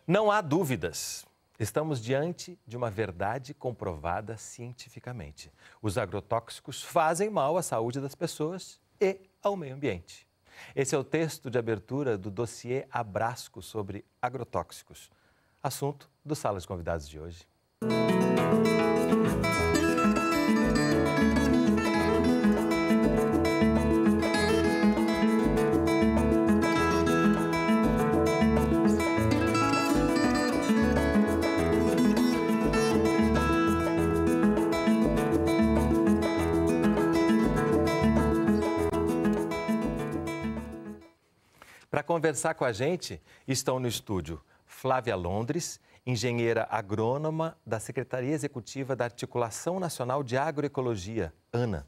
Não há dúvidas. Estamos diante de uma verdade comprovada cientificamente. Os agrotóxicos fazem mal à saúde das pessoas e ao meio ambiente. Esse é o texto de abertura do dossiê Abrasco sobre agrotóxicos. Assunto do Sala de Convidados de hoje. Para conversar com a gente, estão no estúdio Flávia Londres, engenheira agrônoma da Secretaria Executiva da Articulação Nacional de Agroecologia, ANA.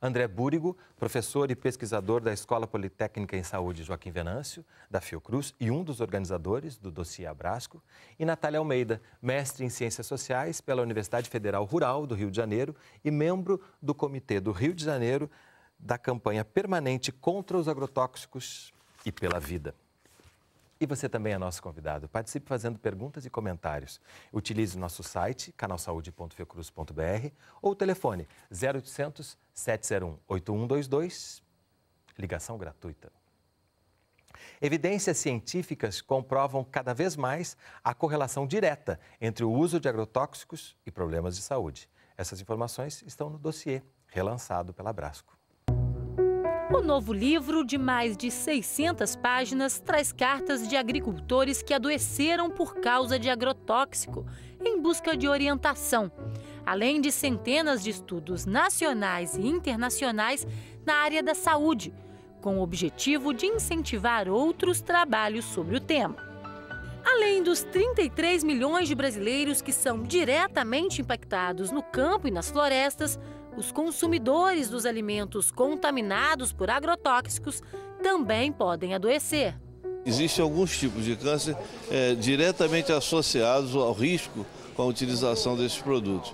André Búrigo, professor e pesquisador da Escola Politécnica em Saúde Joaquim Venâncio, da Fiocruz, e um dos organizadores do dossiê Abrasco. E Natália Almeida, mestre em Ciências Sociais pela Universidade Federal Rural do Rio de Janeiro e membro do Comitê do Rio de Janeiro da campanha permanente contra os agrotóxicos e pela vida. E você também é nosso convidado. Participe fazendo perguntas e comentários. Utilize nosso site, canalsaude.fiocruz.br ou o telefone 0800 701 8122, ligação gratuita. Evidências científicas comprovam cada vez mais a correlação direta entre o uso de agrotóxicos e problemas de saúde. Essas informações estão no dossiê, relançado pela Abrasco. O novo livro, de mais de 600 páginas, traz cartas de agricultores que adoeceram por causa de agrotóxico, em busca de orientação, além de centenas de estudos nacionais e internacionais na área da saúde, com o objetivo de incentivar outros trabalhos sobre o tema. Além dos 33 milhões de brasileiros que são diretamente impactados no campo e nas florestas, os consumidores dos alimentos contaminados por agrotóxicos também podem adoecer. Existem alguns tipos de câncer diretamente associados ao risco com a utilização desses produtos.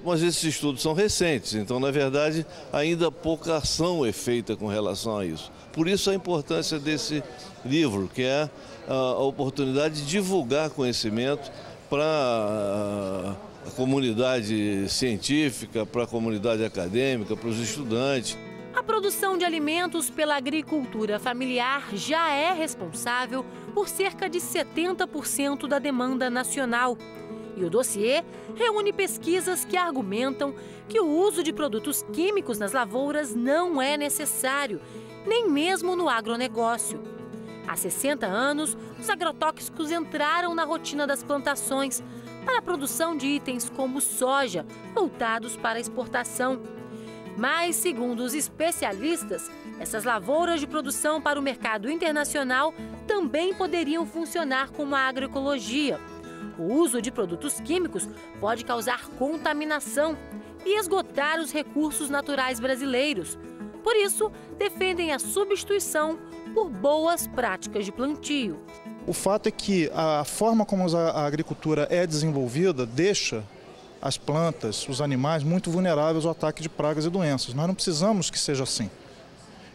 Mas esses estudos são recentes, então, na verdade, ainda pouca ação é feita com relação a isso. Por isso a importância desse livro, que é a oportunidade de divulgar conhecimento para a comunidade científica, para a comunidade acadêmica, para os estudantes. A produção de alimentos pela agricultura familiar já é responsável por cerca de 70% da demanda nacional. E o dossiê reúne pesquisas que argumentam que o uso de produtos químicos nas lavouras não é necessário, nem mesmo no agronegócio. Há 60 anos, os agrotóxicos entraram na rotina das plantações para a produção de itens como soja, voltados para a exportação. Mas, segundo os especialistas, essas lavouras de produção para o mercado internacional também poderiam funcionar como a agroecologia. O uso de produtos químicos pode causar contaminação e esgotar os recursos naturais brasileiros. Por isso, defendem a substituição por boas práticas de plantio. O fato é que a forma como a agricultura é desenvolvida deixa as plantas, os animais, muito vulneráveis ao ataque de pragas e doenças. Nós não precisamos que seja assim.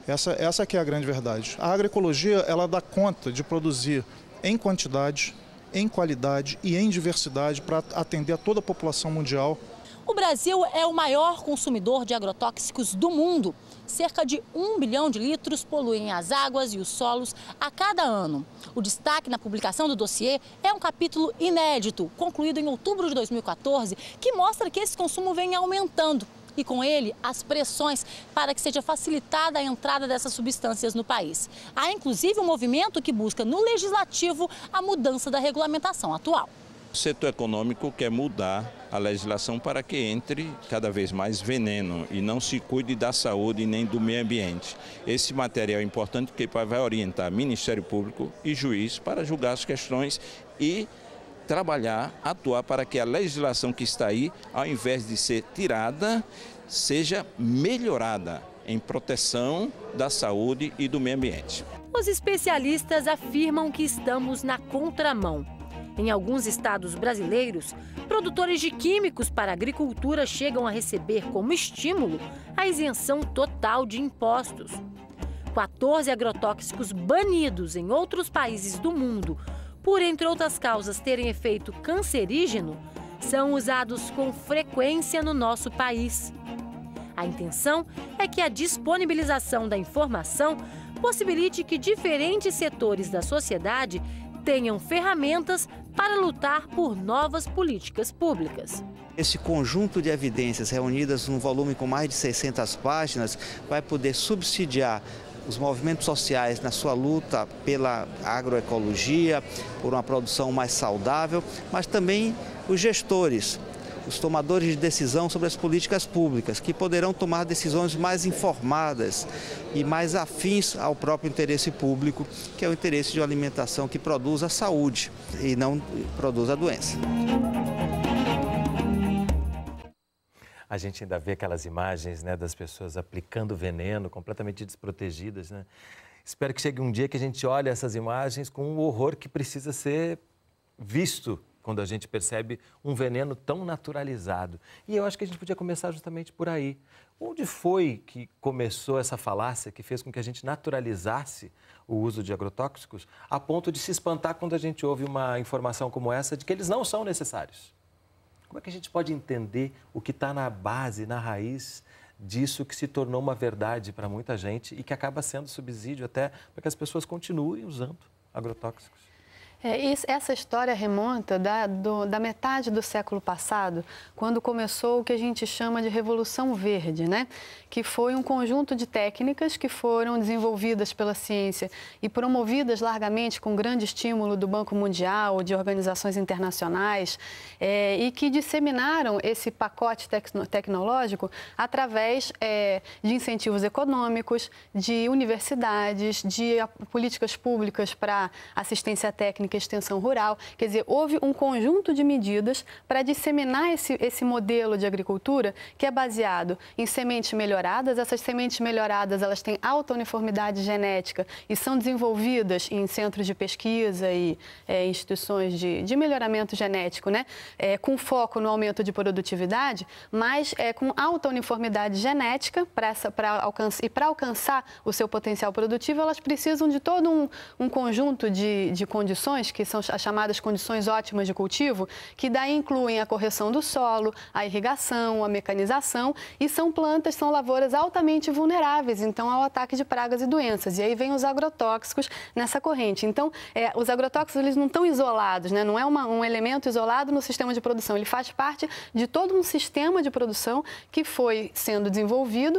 Essa que é a grande verdade. A agroecologia, ela dá conta de produzir em quantidade, em qualidade e em diversidade para atender a toda a população mundial. O Brasil é o maior consumidor de agrotóxicos do mundo. Cerca de 1 bilhão de litros poluem as águas e os solos a cada ano. O destaque na publicação do dossiê é um capítulo inédito, concluído em outubro de 2014, que mostra que esse consumo vem aumentando. E com ele, as pressões para que seja facilitada a entrada dessas substâncias no país. Há inclusive um movimento que busca no legislativo a mudança da regulamentação atual. O setor econômico quer mudar a legislação para que entre cada vez mais veneno e não se cuide da saúde nem do meio ambiente. Esse material é importante porque vai orientar Ministério Público e juiz para julgar as questões e trabalhar, atuar para que a legislação que está aí, ao invés de ser tirada, seja melhorada em proteção da saúde e do meio ambiente. Os especialistas afirmam que estamos na contramão. Em alguns estados brasileiros, produtores de químicos para a agricultura chegam a receber como estímulo a isenção total de impostos. 14 agrotóxicos banidos em outros países do mundo por, entre outras causas, terem efeito cancerígeno, são usados com frequência no nosso país. A intenção é que a disponibilização da informação possibilite que diferentes setores da sociedade tenham ferramentas para lutar por novas políticas públicas. Esse conjunto de evidências reunidas num volume com mais de 600 páginas vai poder subsidiar os movimentos sociais na sua luta pela agroecologia, por uma produção mais saudável, mas também os gestores, os tomadores de decisão sobre as políticas públicas, que poderão tomar decisões mais informadas e mais afins ao próprio interesse público, que é o interesse de uma alimentação que produza saúde e não produza doença. A gente ainda vê aquelas imagens, né, das pessoas aplicando veneno, completamente desprotegidas, né? Espero que chegue um dia que a gente olhe essas imagens com o horror que precisa ser visto quando a gente percebe um veneno tão naturalizado. E eu acho que a gente podia começar justamente por aí. Onde foi que começou essa falácia que fez com que a gente naturalizasse o uso de agrotóxicos a ponto de se espantar quando a gente ouve uma informação como essa de que eles não são necessários? Como é que a gente pode entender o que está na base, na raiz disso que se tornou uma verdade para muita gente e que acaba sendo subsídio até para que as pessoas continuem usando agrotóxicos? Essa história remonta da metade do século passado, quando começou o que a gente chama de Revolução Verde, né? Que foi um conjunto de técnicas que foram desenvolvidas pela ciência e promovidas largamente com grande estímulo do Banco Mundial, de organizações internacionais, e que disseminaram esse pacote tecnológico através de incentivos econômicos, de universidades, de políticas públicas para assistência técnica e extensão rural. Quer dizer, houve um conjunto de medidas para disseminar esse modelo de agricultura que é baseado em sementes melhoradas. Essas sementes melhoradas, elas têm alta uniformidade genética e são desenvolvidas em centros de pesquisa e instituições de melhoramento genético, né? Com foco no aumento de produtividade, mas com alta uniformidade genética para alcançar o seu potencial produtivo, elas precisam de todo um conjunto de condições, que são as chamadas condições ótimas de cultivo, que daí incluem a correção do solo, a irrigação, a mecanização, e são lavouras altamente vulneráveis, então, ao ataque de pragas e doenças. E aí vem os agrotóxicos nessa corrente. Então, os agrotóxicos, eles não estão isolados, né? Não é um elemento isolado no sistema de produção, ele faz parte de todo um sistema de produção que foi sendo desenvolvido,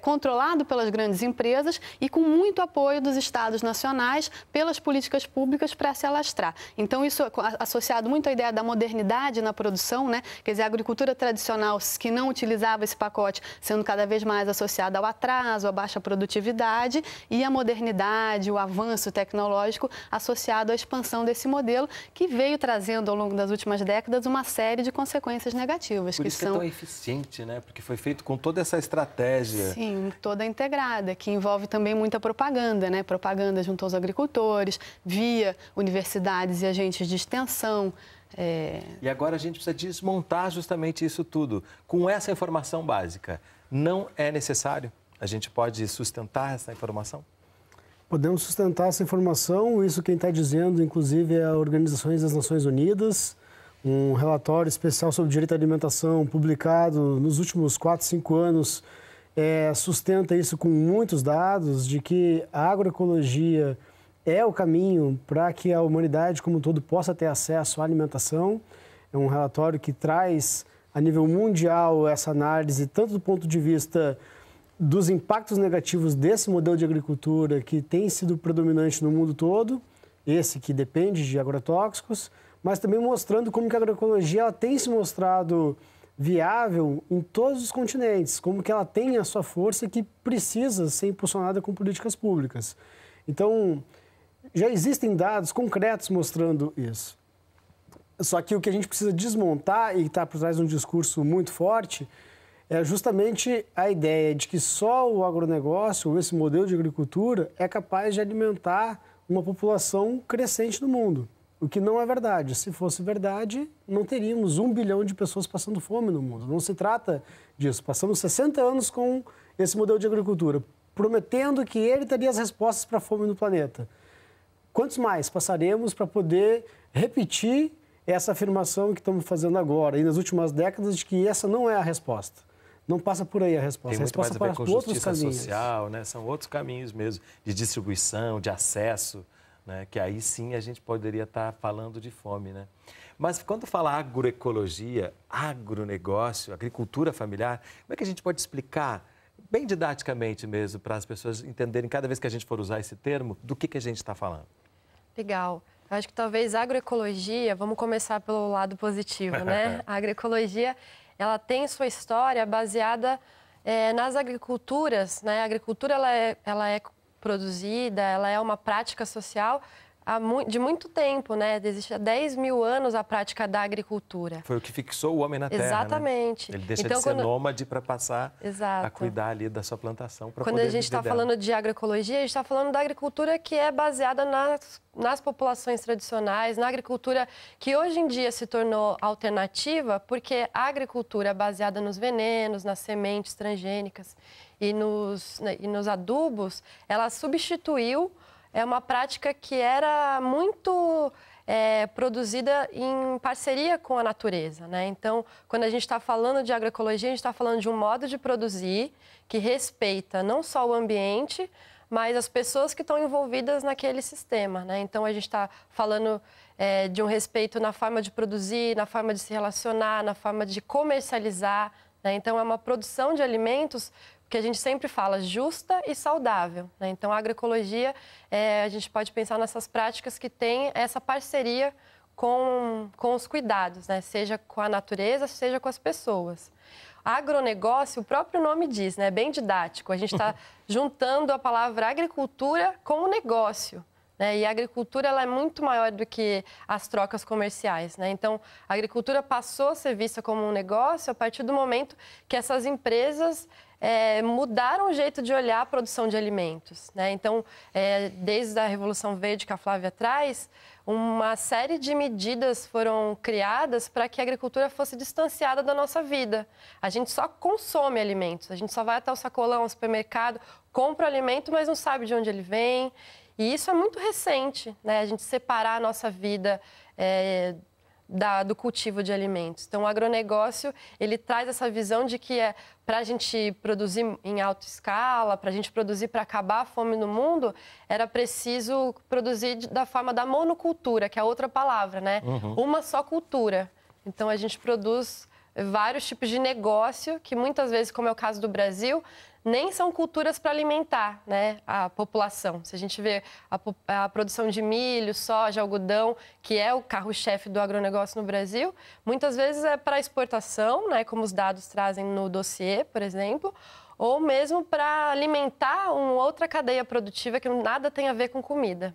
controlado pelas grandes empresas e com muito apoio dos estados nacionais pelas políticas públicas para se alastrar. Então, isso associado muito à ideia da modernidade na produção, né? Quer dizer, a agricultura tradicional que não utilizava esse pacote sendo cada vez mais associada ao atraso, à baixa produtividade, e a modernidade, o avanço tecnológico associado à expansão desse modelo, que veio trazendo ao longo das últimas décadas uma série de consequências negativas. Por isso que é tão eficiente, né? Porque foi feito com toda essa estratégia. Sim, toda integrada, que envolve também muita propaganda, né? Propaganda junto aos agricultores, via universidades e agentes de extensão. E agora a gente precisa desmontar justamente isso tudo. Com essa informação básica, não é necessário? A gente pode sustentar essa informação? Podemos sustentar essa informação, isso quem está dizendo, inclusive, é a Organização das Nações Unidas, um relatório especial sobre direito à alimentação publicado nos últimos 4, 5 anos, sustenta isso com muitos dados de que a agroecologia é o caminho para que a humanidade como um todo possa ter acesso à alimentação. É um relatório que traz, a nível mundial, essa análise, tanto do ponto de vista dos impactos negativos desse modelo de agricultura que tem sido predominante no mundo todo, esse que depende de agrotóxicos, mas também mostrando como que a agroecologia ela tem se mostrado viável em todos os continentes, como que ela tem a sua força que precisa ser impulsionada com políticas públicas. Então, já existem dados concretos mostrando isso. Só que o que a gente precisa desmontar, e está por trás de um discurso muito forte, é justamente a ideia de que só o agronegócio, ou esse modelo de agricultura, é capaz de alimentar uma população crescente no mundo. O que não é verdade. Se fosse verdade, não teríamos 1 bilhão de pessoas passando fome no mundo. Não se trata disso. Passamos 60 anos com esse modelo de agricultura, prometendo que ele teria as respostas para a fome no planeta. quantos mais passaremos para poder repetir essa afirmação que estamos fazendo agora e nas últimas décadas de que essa não é a resposta? Não passa por aí a resposta. Tem muito a resposta mais a ver com outros justiça caminhos. social, né? São outros caminhos mesmo, de distribuição, de acesso, né? Que aí sim a gente poderia estar falando de fome, né? Mas quando fala agroecologia, agronegócio, agricultura familiar, como é que a gente pode explicar, bem didaticamente mesmo, para as pessoas entenderem, cada vez que a gente for usar esse termo, do que a gente está falando? Legal. Eu acho que talvez a agroecologia, vamos começar pelo lado positivo, né? A agroecologia, ela tem sua história baseada nas agriculturas, né? A agricultura, ela é produzida, ela é uma prática social de muito tempo, né? Existe há 10 mil anos a prática da agricultura. Foi o que fixou o homem na terra, Exatamente. Né? Ele deixa de ser nômade para passar a cuidar ali da sua plantação para poder Quando a gente está falando de agroecologia, a gente está falando da agricultura que é baseada nas populações tradicionais, na agricultura que hoje em dia se tornou alternativa, porque a agricultura baseada nos venenos, nas sementes transgênicas e nos adubos, ela substituiu uma prática que era muito produzida em parceria com a natureza, né? Então, quando a gente está falando de agroecologia, a gente está falando de um modo de produzir que respeita não só o ambiente, mas as pessoas que estão envolvidas naquele sistema, né? Então, a gente está falando de um respeito na forma de produzir, na forma de se relacionar, na forma de comercializar, né? Então, é uma produção de alimentos que a gente sempre fala, justa e saudável, né? Então, a agroecologia, a gente pode pensar nessas práticas que têm essa parceria com os cuidados, né? Seja com a natureza, seja com as pessoas. Agronegócio, o próprio nome diz, né? É bem didático. A gente está juntando a palavra agricultura com o negócio, né? E a agricultura, ela é muito maior do que as trocas comerciais, né? Então, a agricultura passou a ser vista como um negócio a partir do momento que essas empresas mudaram o jeito de olhar a produção de alimentos, né? Então, desde a Revolução Verde que a Flávia traz, uma série de medidas foram criadas para que a agricultura fosse distanciada da nossa vida. A gente só consome alimentos, a gente só vai até o sacolão, ao supermercado, compra o alimento, mas não sabe de onde ele vem. E isso é muito recente, né? A gente separar a nossa vida do cultivo de alimentos. Então, o agronegócio, ele traz essa visão de que para a gente produzir em alta escala, para a gente produzir para acabar a fome no mundo, era preciso produzir da forma da monocultura, que é outra palavra, né? Uma só cultura. Então, a gente produz vários tipos de negócio que muitas vezes, como é o caso do Brasil, nem são culturas para alimentar, né, a população. Se a gente vê a produção de milho, soja, algodão, que é o carro-chefe do agronegócio no Brasil, muitas vezes é para exportação, né, como os dados trazem no dossiê, por exemplo, ou mesmo para alimentar uma outra cadeia produtiva que nada tem a ver com comida.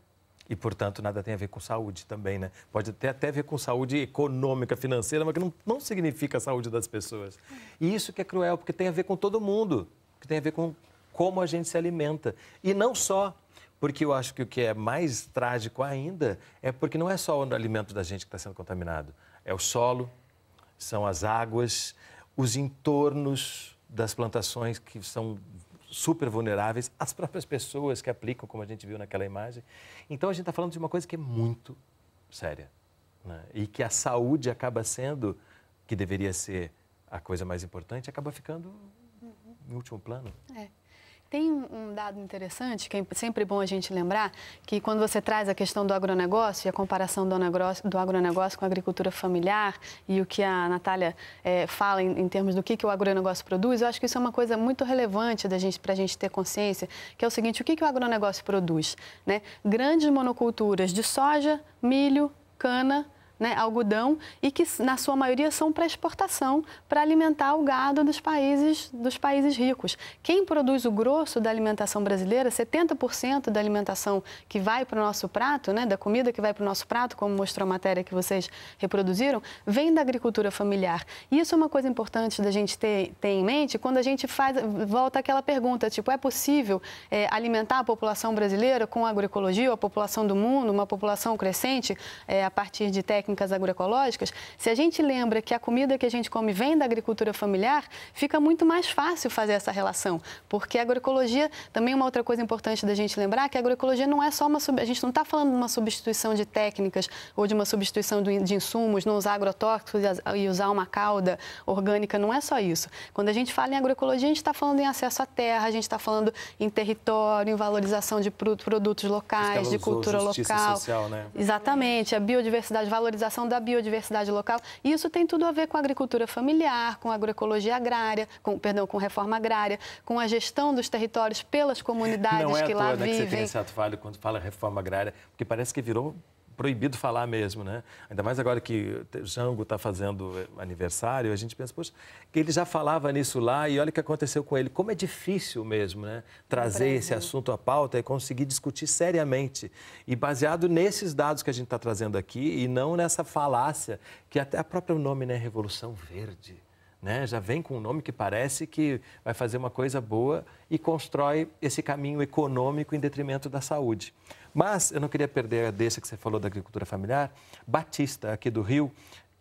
E, portanto, nada tem a ver com saúde também, né? Pode ter até ver com saúde econômica, financeira, mas que não significa a saúde das pessoas. E isso que é cruel, porque tem a ver com todo mundo, que tem a ver com como a gente se alimenta. E não só, porque eu acho que o que é mais trágico ainda é porque não é só o alimento da gente que está sendo contaminado. É o solo, são as águas, os entornos das plantações que são super vulneráveis, as próprias pessoas que aplicam, como a gente viu naquela imagem. Então, a gente está falando de uma coisa que é muito séria, né? E que a saúde acaba sendo, que deveria ser a coisa mais importante, acaba ficando em último plano. Tem um dado interessante, que é sempre bom a gente lembrar, que quando você traz a questão do agronegócio e a comparação do agronegócio com a agricultura familiar e o que a Natália fala em termos do que o agronegócio produz, eu acho que isso é uma coisa muito relevante para a gente ter consciência, que é o seguinte, o que o agronegócio produz, né? Grandes monoculturas de soja, milho, cana, né, algodão, e que na sua maioria são para exportação, para alimentar o gado dos países ricos. Quem produz o grosso da alimentação brasileira, 70% da alimentação que vai para o nosso prato, né, da comida que vai para o nosso prato, como mostrou a matéria que vocês reproduziram, vem da agricultura familiar. E isso é uma coisa importante da gente ter em mente quando a gente volta àquela pergunta, tipo, é possível alimentar a população brasileira com agroecologia, ou a população do mundo, uma população crescente, a partir de técnicas técnicas agroecológicas, se a gente lembra que a comida que a gente come vem da agricultura familiar, fica muito mais fácil fazer essa relação, porque a agroecologia, também uma outra coisa importante da gente lembrar, que a agroecologia não é só a gente não está falando de uma substituição de técnicas ou de uma substituição de insumos, não usar agrotóxicos e usar uma cauda orgânica, não é só isso. Quando a gente fala em agroecologia, a gente está falando em acesso à terra, a gente está falando em território, em valorização de produtos locais, de cultura local. Social, né? Exatamente, a biodiversidade, valorização da biodiversidade local. E isso tem tudo a ver com a agricultura familiar, com a agroecologia agrária, com reforma agrária, com a gestão dos territórios pelas comunidades que lá vivem. Não é à toa, né, que você tem esse ato falho quando fala reforma agrária, porque parece que virou proibido falar mesmo, né? Ainda mais agora que o Jango está fazendo aniversário, a gente pensa, poxa, que ele já falava nisso lá e olha o que aconteceu com ele. Como é difícil mesmo, né? Trazer esse assunto à pauta e conseguir discutir seriamente. E baseado nesses dados que a gente está trazendo aqui e não nessa falácia, que até o próprio nome, né? Revolução Verde. Né? Já vem com um nome que parece que vai fazer uma coisa boa e constrói esse caminho econômico em detrimento da saúde. Mas eu não queria perder a deixa que você falou da agricultura familiar. Batista, aqui do Rio,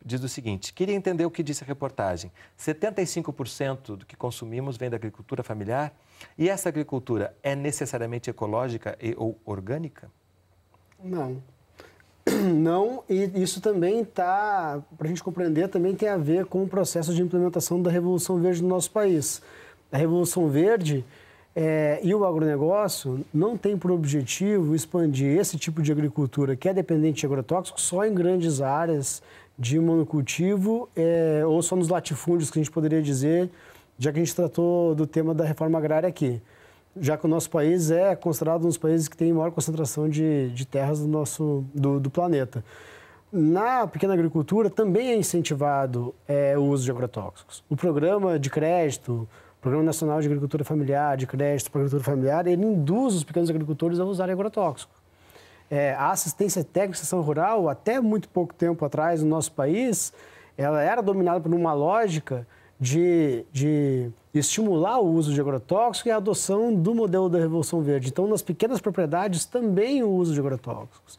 diz o seguinte: queria entender o que disse a reportagem. 75% do que consumimos vem da agricultura familiar e essa agricultura é necessariamente ecológica ou orgânica? Não. Não, e isso também está, para a gente compreender, também tem a ver com o processo de implementação da Revolução Verde no nosso país. A Revolução Verde e o agronegócio não tem por objetivo expandir esse tipo de agricultura que é dependente de agrotóxicos só em grandes áreas de monocultivo ou só nos latifúndios, que a gente poderia dizer, já que a gente tratou do tema da reforma agrária aqui. Já que o nosso país é considerado um dos países que tem maior concentração de terras do planeta. Na pequena agricultura também é incentivado o uso de agrotóxicos. O programa de crédito, o Programa Nacional de Agricultura Familiar, de crédito para a agricultura familiar, ele induz os pequenos agricultores a usarem agrotóxicos. A assistência técnica e extensão rural, até muito pouco tempo atrás no nosso país, ela era dominada por uma lógica de estimular o uso de agrotóxicos e a adoção do modelo da Revolução Verde. Então, nas pequenas propriedades, também o uso de agrotóxicos.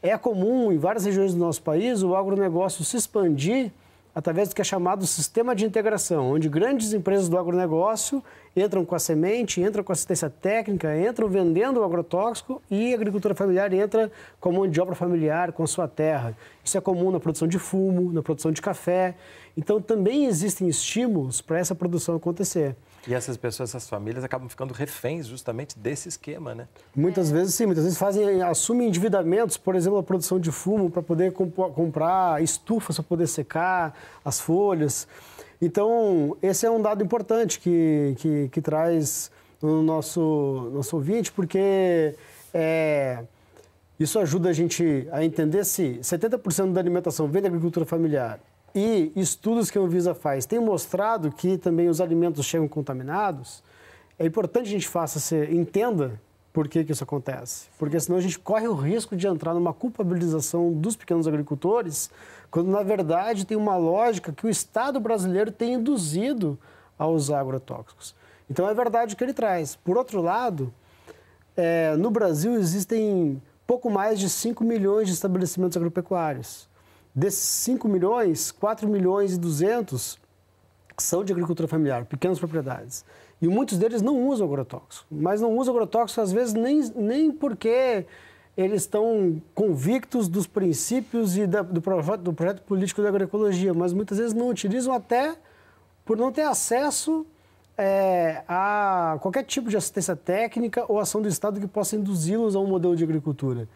É comum, em várias regiões do nosso país, o agronegócio se expandir através do que é chamado sistema de integração, onde grandes empresas do agronegócio entram com a semente, entram com a assistência técnica, entram vendendo o agrotóxico e a agricultura familiar entra com a mão de obra familiar, com a sua terra. Isso é comum na produção de fumo, na produção de café. Então, também existem estímulos para essa produção acontecer. E essas pessoas, essas famílias, acabam ficando reféns justamente desse esquema, né? Muitas vezes, sim. Muitas vezes assumem endividamentos, por exemplo, a produção de fumo para poder comprar estufas para poder secar as folhas. Então, esse é um dado importante que traz no nosso ouvinte, porque isso ajuda a gente a entender se 70% da alimentação vem da agricultura familiar e estudos que a Anvisa faz têm mostrado que também os alimentos chegam contaminados. É importante a gente entenda por que isso acontece, porque senão a gente corre o risco de entrar numa culpabilização dos pequenos agricultores, quando na verdade tem uma lógica que o Estado brasileiro tem induzido a usar agrotóxicos. Então é verdade o que ele traz. Por outro lado, no Brasil existem pouco mais de 5 milhões de estabelecimentos agropecuários. Desses 5 milhões, 4 milhões e 200 são de agricultura familiar, pequenas propriedades. E muitos deles não usam agrotóxico. Mas não usam agrotóxico, às vezes, nem porque eles estão convictos dos princípios e do projeto político da agroecologia, mas muitas vezes não utilizam até por não ter acesso a qualquer tipo de assistência técnica ou ação do Estado que possa induzi-los a um modelo de agricultura.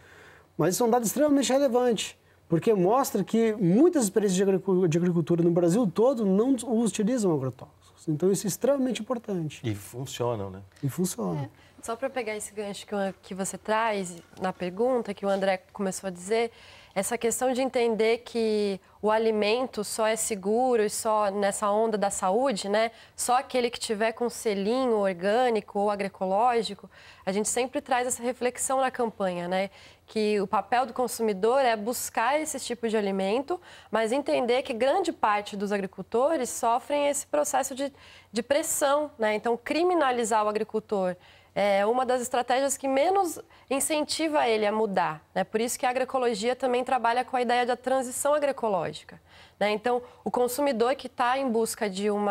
Mas isso é um dado extremamente relevante, porque mostra que muitas experiências de agricultura no Brasil todo não utilizam agrotóxicos. Então, isso é extremamente importante. E funcionam, né? E funcionam. Só para pegar esse gancho que você traz na pergunta, que o André começou a dizer, essa questão de entender que o alimento só é seguro e só nessa onda da saúde, né? Só aquele que tiver com selinho orgânico ou agroecológico, a gente sempre traz essa reflexão na campanha, né? Que o papel do consumidor é buscar esse tipo de alimento, mas entender que grande parte dos agricultores sofrem esse processo de pressão, né? Então, criminalizar o agricultor é uma das estratégias que menos incentiva ele a mudar, né? Por isso que a agroecologia também trabalha com a ideia da transição agroecológica, né? Então, o consumidor que está em busca de um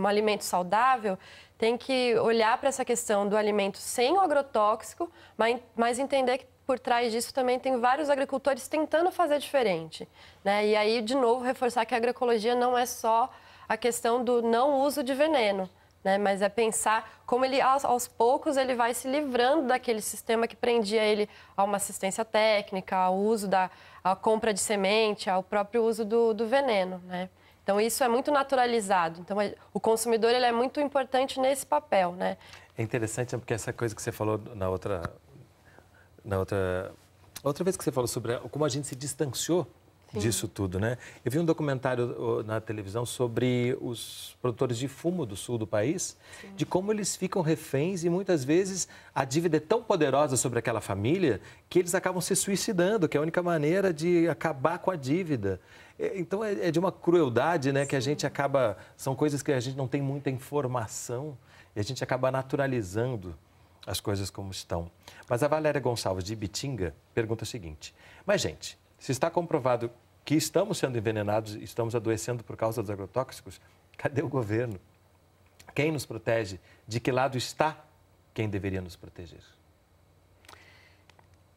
alimento saudável tem que olhar para essa questão do alimento sem o agrotóxico, mas entender que por trás disso também tem vários agricultores tentando fazer diferente, né? E aí, de novo, reforçar que a agroecologia não é só a questão do não uso de veneno, né? Mas é pensar como ele, aos poucos, ele vai se livrando daquele sistema que prendia ele a uma assistência técnica, ao uso à compra de semente, ao próprio uso do veneno, né? Então, isso é muito naturalizado. Então, o consumidor ele é muito importante nesse papel, né? É interessante porque essa coisa que você falou outra vez que você falou sobre como a gente se distanciou disso tudo, né? Eu vi um documentário na televisão sobre os produtores de fumo do sul do país, de como eles ficam reféns e muitas vezes a dívida é tão poderosa sobre aquela família que eles acabam se suicidando, que é a única maneira de acabar com a dívida. Então é de uma crueldade, né? Que a gente acaba... São coisas que a gente não tem muita informação e a gente acaba naturalizando as coisas como estão. Mas a Valéria Gonçalves, de Ibitinga, pergunta o seguinte: mas, gente, se está comprovado que estamos sendo envenenados e estamos adoecendo por causa dos agrotóxicos, cadê o governo? Quem nos protege? De que lado está quem deveria nos proteger?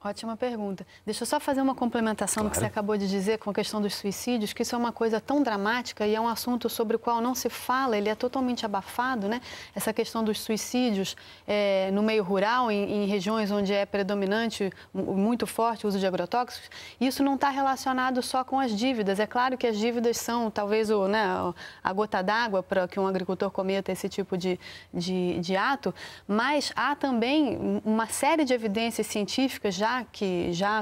Ótima pergunta. Deixa eu só fazer uma complementação do que você acabou de dizer com a questão dos suicídios, que isso é uma coisa tão dramática e é um assunto sobre o qual não se fala, ele é totalmente abafado, né? Essa questão dos suicídios no meio rural, em regiões onde é predominante, muito forte o uso de agrotóxicos, isso não está relacionado só com as dívidas. É claro que as dívidas são talvez a gota d'água para que um agricultor cometa esse tipo de ato, mas há também uma série de evidências científicas já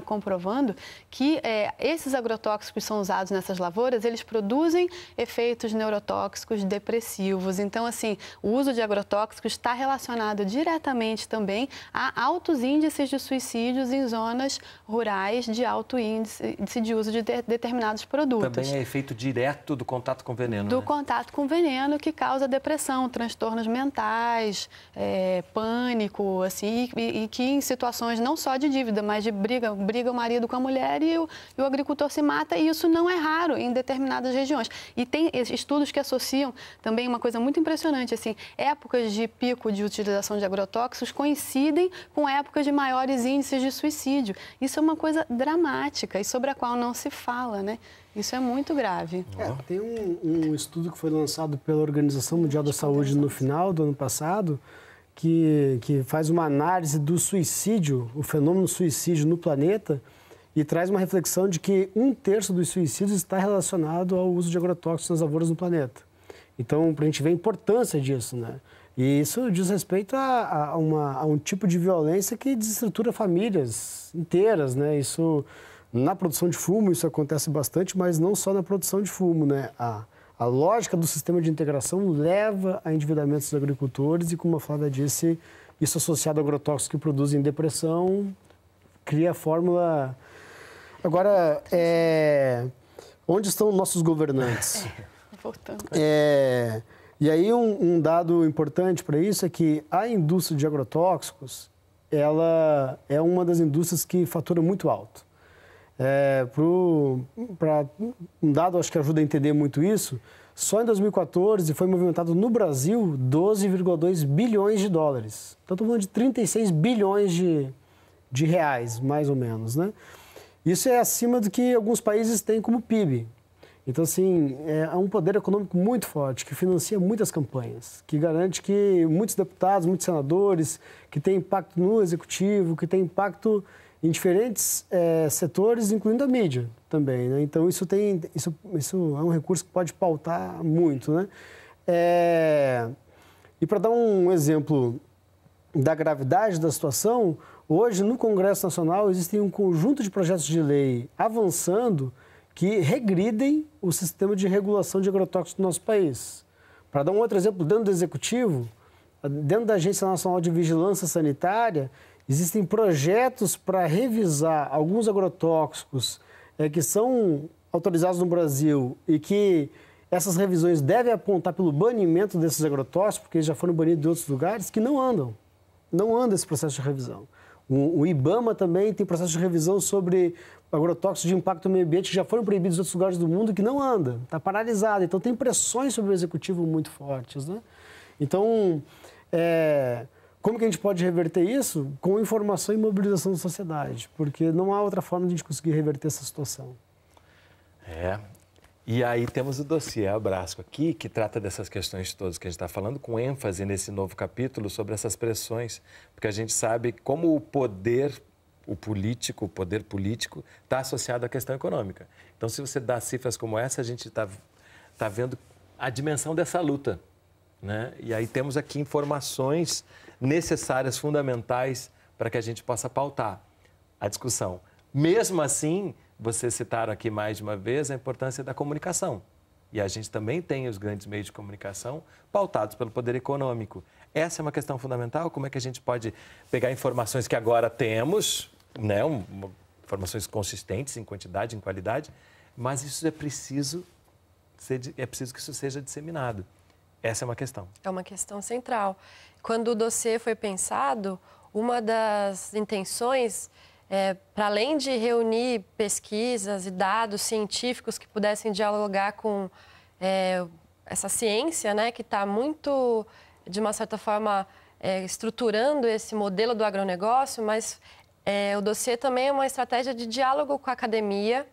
comprovando que esses agrotóxicos que são usados nessas lavouras, eles produzem efeitos neurotóxicos depressivos. Então, assim, o uso de agrotóxicos está relacionado diretamente também a altos índices de suicídios em zonas rurais de alto índice de uso de determinados produtos. Também é efeito direto do contato com veneno, do né? contato com veneno, que causa depressão, transtornos mentais, pânico, assim, e que em situações não só de dívida, mas de briga o marido com a mulher e o agricultor se mata, e isso não é raro em determinadas regiões. E tem estudos que associam também uma coisa muito impressionante, assim, épocas de pico de utilização de agrotóxicos coincidem com épocas de maiores índices de suicídio. Isso é uma coisa dramática e sobre a qual não se fala, né? Isso é muito grave. Tem um estudo que foi lançado pela Organização Mundial da Saúde no final do ano passado, que faz uma análise do suicídio, o fenômeno suicídio no planeta, e traz uma reflexão de que 1/3 dos suicídios está relacionado ao uso de agrotóxicos nas lavouras no planeta. Então, para a gente ver a importância disso, né? E isso diz respeito a um tipo de violência que desestrutura famílias inteiras, né? Isso, na produção de fumo, isso acontece bastante, mas não só na produção de fumo, né? A lógica do sistema de integração leva a endividamentos dos agricultores e, como a Flávia disse, isso associado a agrotóxicos que produzem depressão, cria a fórmula... Agora, onde estão nossos governantes? Voltando. E aí, um dado importante para isso é que a indústria de agrotóxicos, ela é uma das indústrias que fatura muito alto. Para um dado, acho que ajuda a entender muito isso, só em 2014 foi movimentado no Brasil 12,2 bilhões de dólares. Então, estamos falando de 36 bilhões de reais, mais ou menos, né? Isso é acima do que alguns países têm como PIB. Então, assim, é um poder econômico muito forte, que financia muitas campanhas, que garante que muitos deputados, muitos senadores, que tem impacto no executivo, que tem impacto em diferentes setores, incluindo a mídia também, né? Então, isso é um recurso que pode pautar muito, né? E para dar um exemplo da gravidade da situação, hoje no Congresso Nacional existem um conjunto de projetos de lei avançando que regridem o sistema de regulação de agrotóxicos do nosso país. Para dar um outro exemplo, dentro do Executivo, dentro da Agência Nacional de Vigilância Sanitária, existem projetos para revisar alguns agrotóxicos que são autorizados no Brasil e que essas revisões devem apontar pelo banimento desses agrotóxicos, porque eles já foram banidos de outros lugares, que não andam. não anda esse processo de revisão. O IBAMA também tem processo de revisão sobre agrotóxicos de impacto no meio ambiente que já foram proibidos em outros lugares do mundo que não anda, está paralisado. Então, tem pressões sobre o executivo muito fortes, né? Então, como que a gente pode reverter isso? Com informação e mobilização da sociedade, porque não há outra forma de a gente conseguir reverter essa situação. E aí temos o dossiê Abrasco aqui, que trata dessas questões todas que a gente está falando, com ênfase nesse novo capítulo sobre essas pressões, porque a gente sabe como o poder político está associado à questão econômica. Então, se você dá cifras como essa, a gente está vendo a dimensão dessa luta, né? E aí temos aqui informações necessárias, fundamentais, para que a gente possa pautar a discussão. Mesmo assim, vocês citaram aqui mais de uma vez a importância da comunicação. E a gente também tem os grandes meios de comunicação pautados pelo poder econômico. Essa é uma questão fundamental. Como é que a gente pode pegar informações que agora temos, né, informações consistentes em quantidade, em qualidade, mas isso é preciso que isso seja disseminado. Essa é uma questão. É uma questão central. Quando o dossiê foi pensado, uma das intenções para além de reunir pesquisas e dados científicos que pudessem dialogar com essa ciência, né, que está muito, de uma certa forma, estruturando esse modelo do agronegócio, mas o dossiê também é uma estratégia de diálogo com a academia,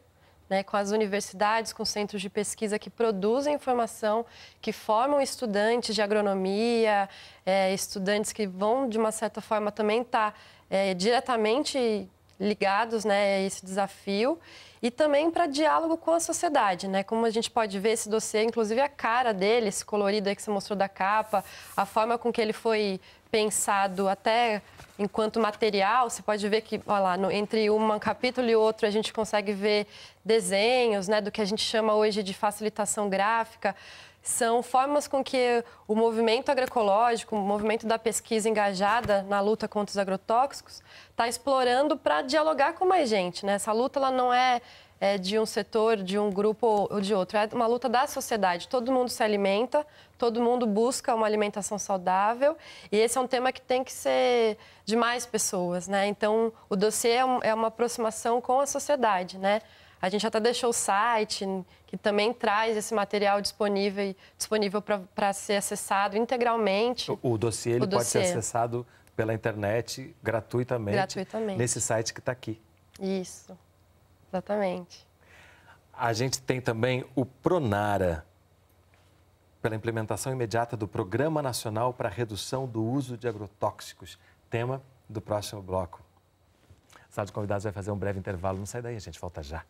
né, com as universidades, com centros de pesquisa que produzem informação, que formam estudantes de agronomia, estudantes que vão, de uma certa forma, também estar diretamente ligados, né, a esse desafio, e também para diálogo com a sociedade, né? Como a gente pode ver esse dossiê, inclusive a cara dele, esse colorido aí que você mostrou da capa, a forma com que ele foi pensado até enquanto material, você pode ver que, olha lá, entre um capítulo e outro a gente consegue ver desenhos, né, do que a gente chama hoje de facilitação gráfica. São formas com que o movimento agroecológico, o movimento da pesquisa engajada na luta contra os agrotóxicos, está explorando para dialogar com mais gente, né? Essa luta ela não é de um setor, de um grupo ou de outro, é uma luta da sociedade. Todo mundo se alimenta, todo mundo busca uma alimentação saudável e esse é um tema que tem que ser de mais pessoas, né? Então, o dossiê é uma aproximação com a sociedade, né? A gente até deixou o site, que também traz esse material disponível para ser acessado integralmente. O dossiê ele pode ser acessado pela internet gratuitamente. Nesse site que está aqui. Isso, exatamente. A gente tem também o Pronara, pela implementação imediata do Programa Nacional para a Redução do Uso de Agrotóxicos, tema do próximo bloco. A sala de convidados vai fazer um breve intervalo. Não sai daí, a gente volta já.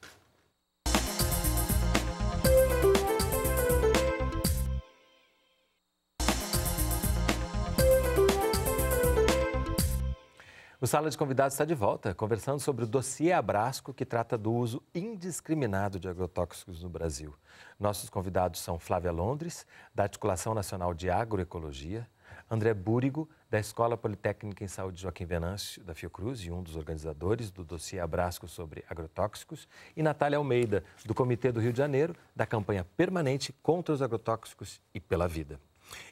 O Sala de Convidados está de volta, conversando sobre o dossiê Abrasco, que trata do uso indiscriminado de agrotóxicos no Brasil. Nossos convidados são Flávia Londres, da Articulação Nacional de Agroecologia, André Búrigo, da Escola Politécnica em Saúde Joaquim Venâncio, da Fiocruz, e um dos organizadores do dossiê Abrasco sobre agrotóxicos, e Natália Almeida, do Comitê do Rio de Janeiro, da campanha permanente contra os agrotóxicos e pela vida.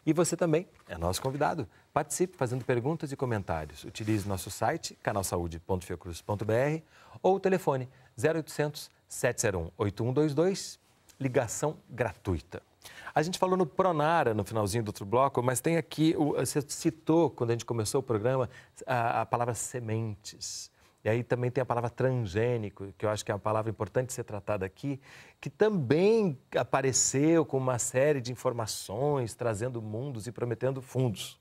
E você também é nosso convidado. Participe fazendo perguntas e comentários. Utilize nosso site, canalsaude.fiocruz.br ou o telefone 0800 701 8122, ligação gratuita. A gente falou no Pronara no finalzinho do outro bloco, mas tem aqui, você citou, quando a gente começou o programa, a palavra sementes. E aí também tem a palavra transgênico, que eu acho que é uma palavra importante de ser tratada aqui, que também apareceu com uma série de informações, trazendo mundos e prometendo fundos.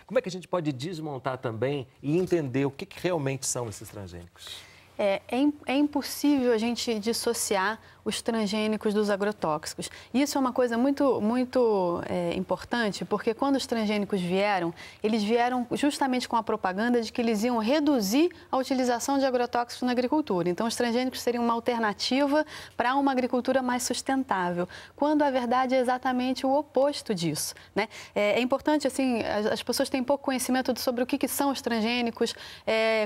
Como é que a gente pode desmontar também e entender o que realmente são esses transgênicos? É impossível a gente dissociar os transgênicos dos agrotóxicos. Isso é uma coisa muito importante, porque quando os transgênicos vieram, eles vieram justamente com a propaganda de que eles iam reduzir a utilização de agrotóxicos na agricultura. Então, os transgênicos seriam uma alternativa para uma agricultura mais sustentável, quando a verdade é exatamente o oposto disso, né? É importante, assim, as pessoas têm pouco conhecimento sobre o que são os transgênicos,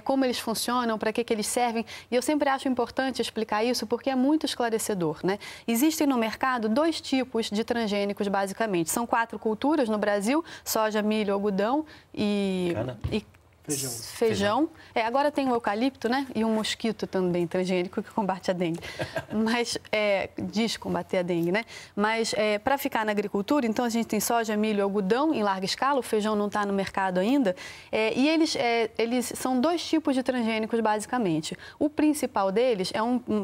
como eles funcionam, para que eles servem. desenvolvem, e eu sempre acho importante explicar isso porque é muito esclarecedor, né? Existem no mercado 2 tipos de transgênicos, basicamente. São 4 culturas no Brasil: soja, milho, algodão e feijão. Agora tem o eucalipto, né? E um mosquito também transgênico que combate a dengue. Mas diz combater a dengue, né? Mas para ficar na agricultura, então a gente tem soja, milho, algodão em larga escala. O feijão não está no mercado ainda. E eles são 2 tipos de transgênicos, basicamente. O principal deles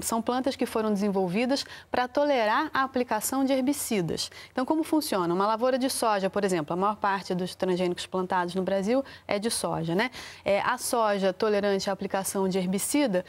são plantas que foram desenvolvidas para tolerar a aplicação de herbicidas. Então, como funciona? Uma lavoura de soja, por exemplo, a maior parte dos transgênicos plantados no Brasil é de soja, né? A soja tolerante à aplicação de herbicida,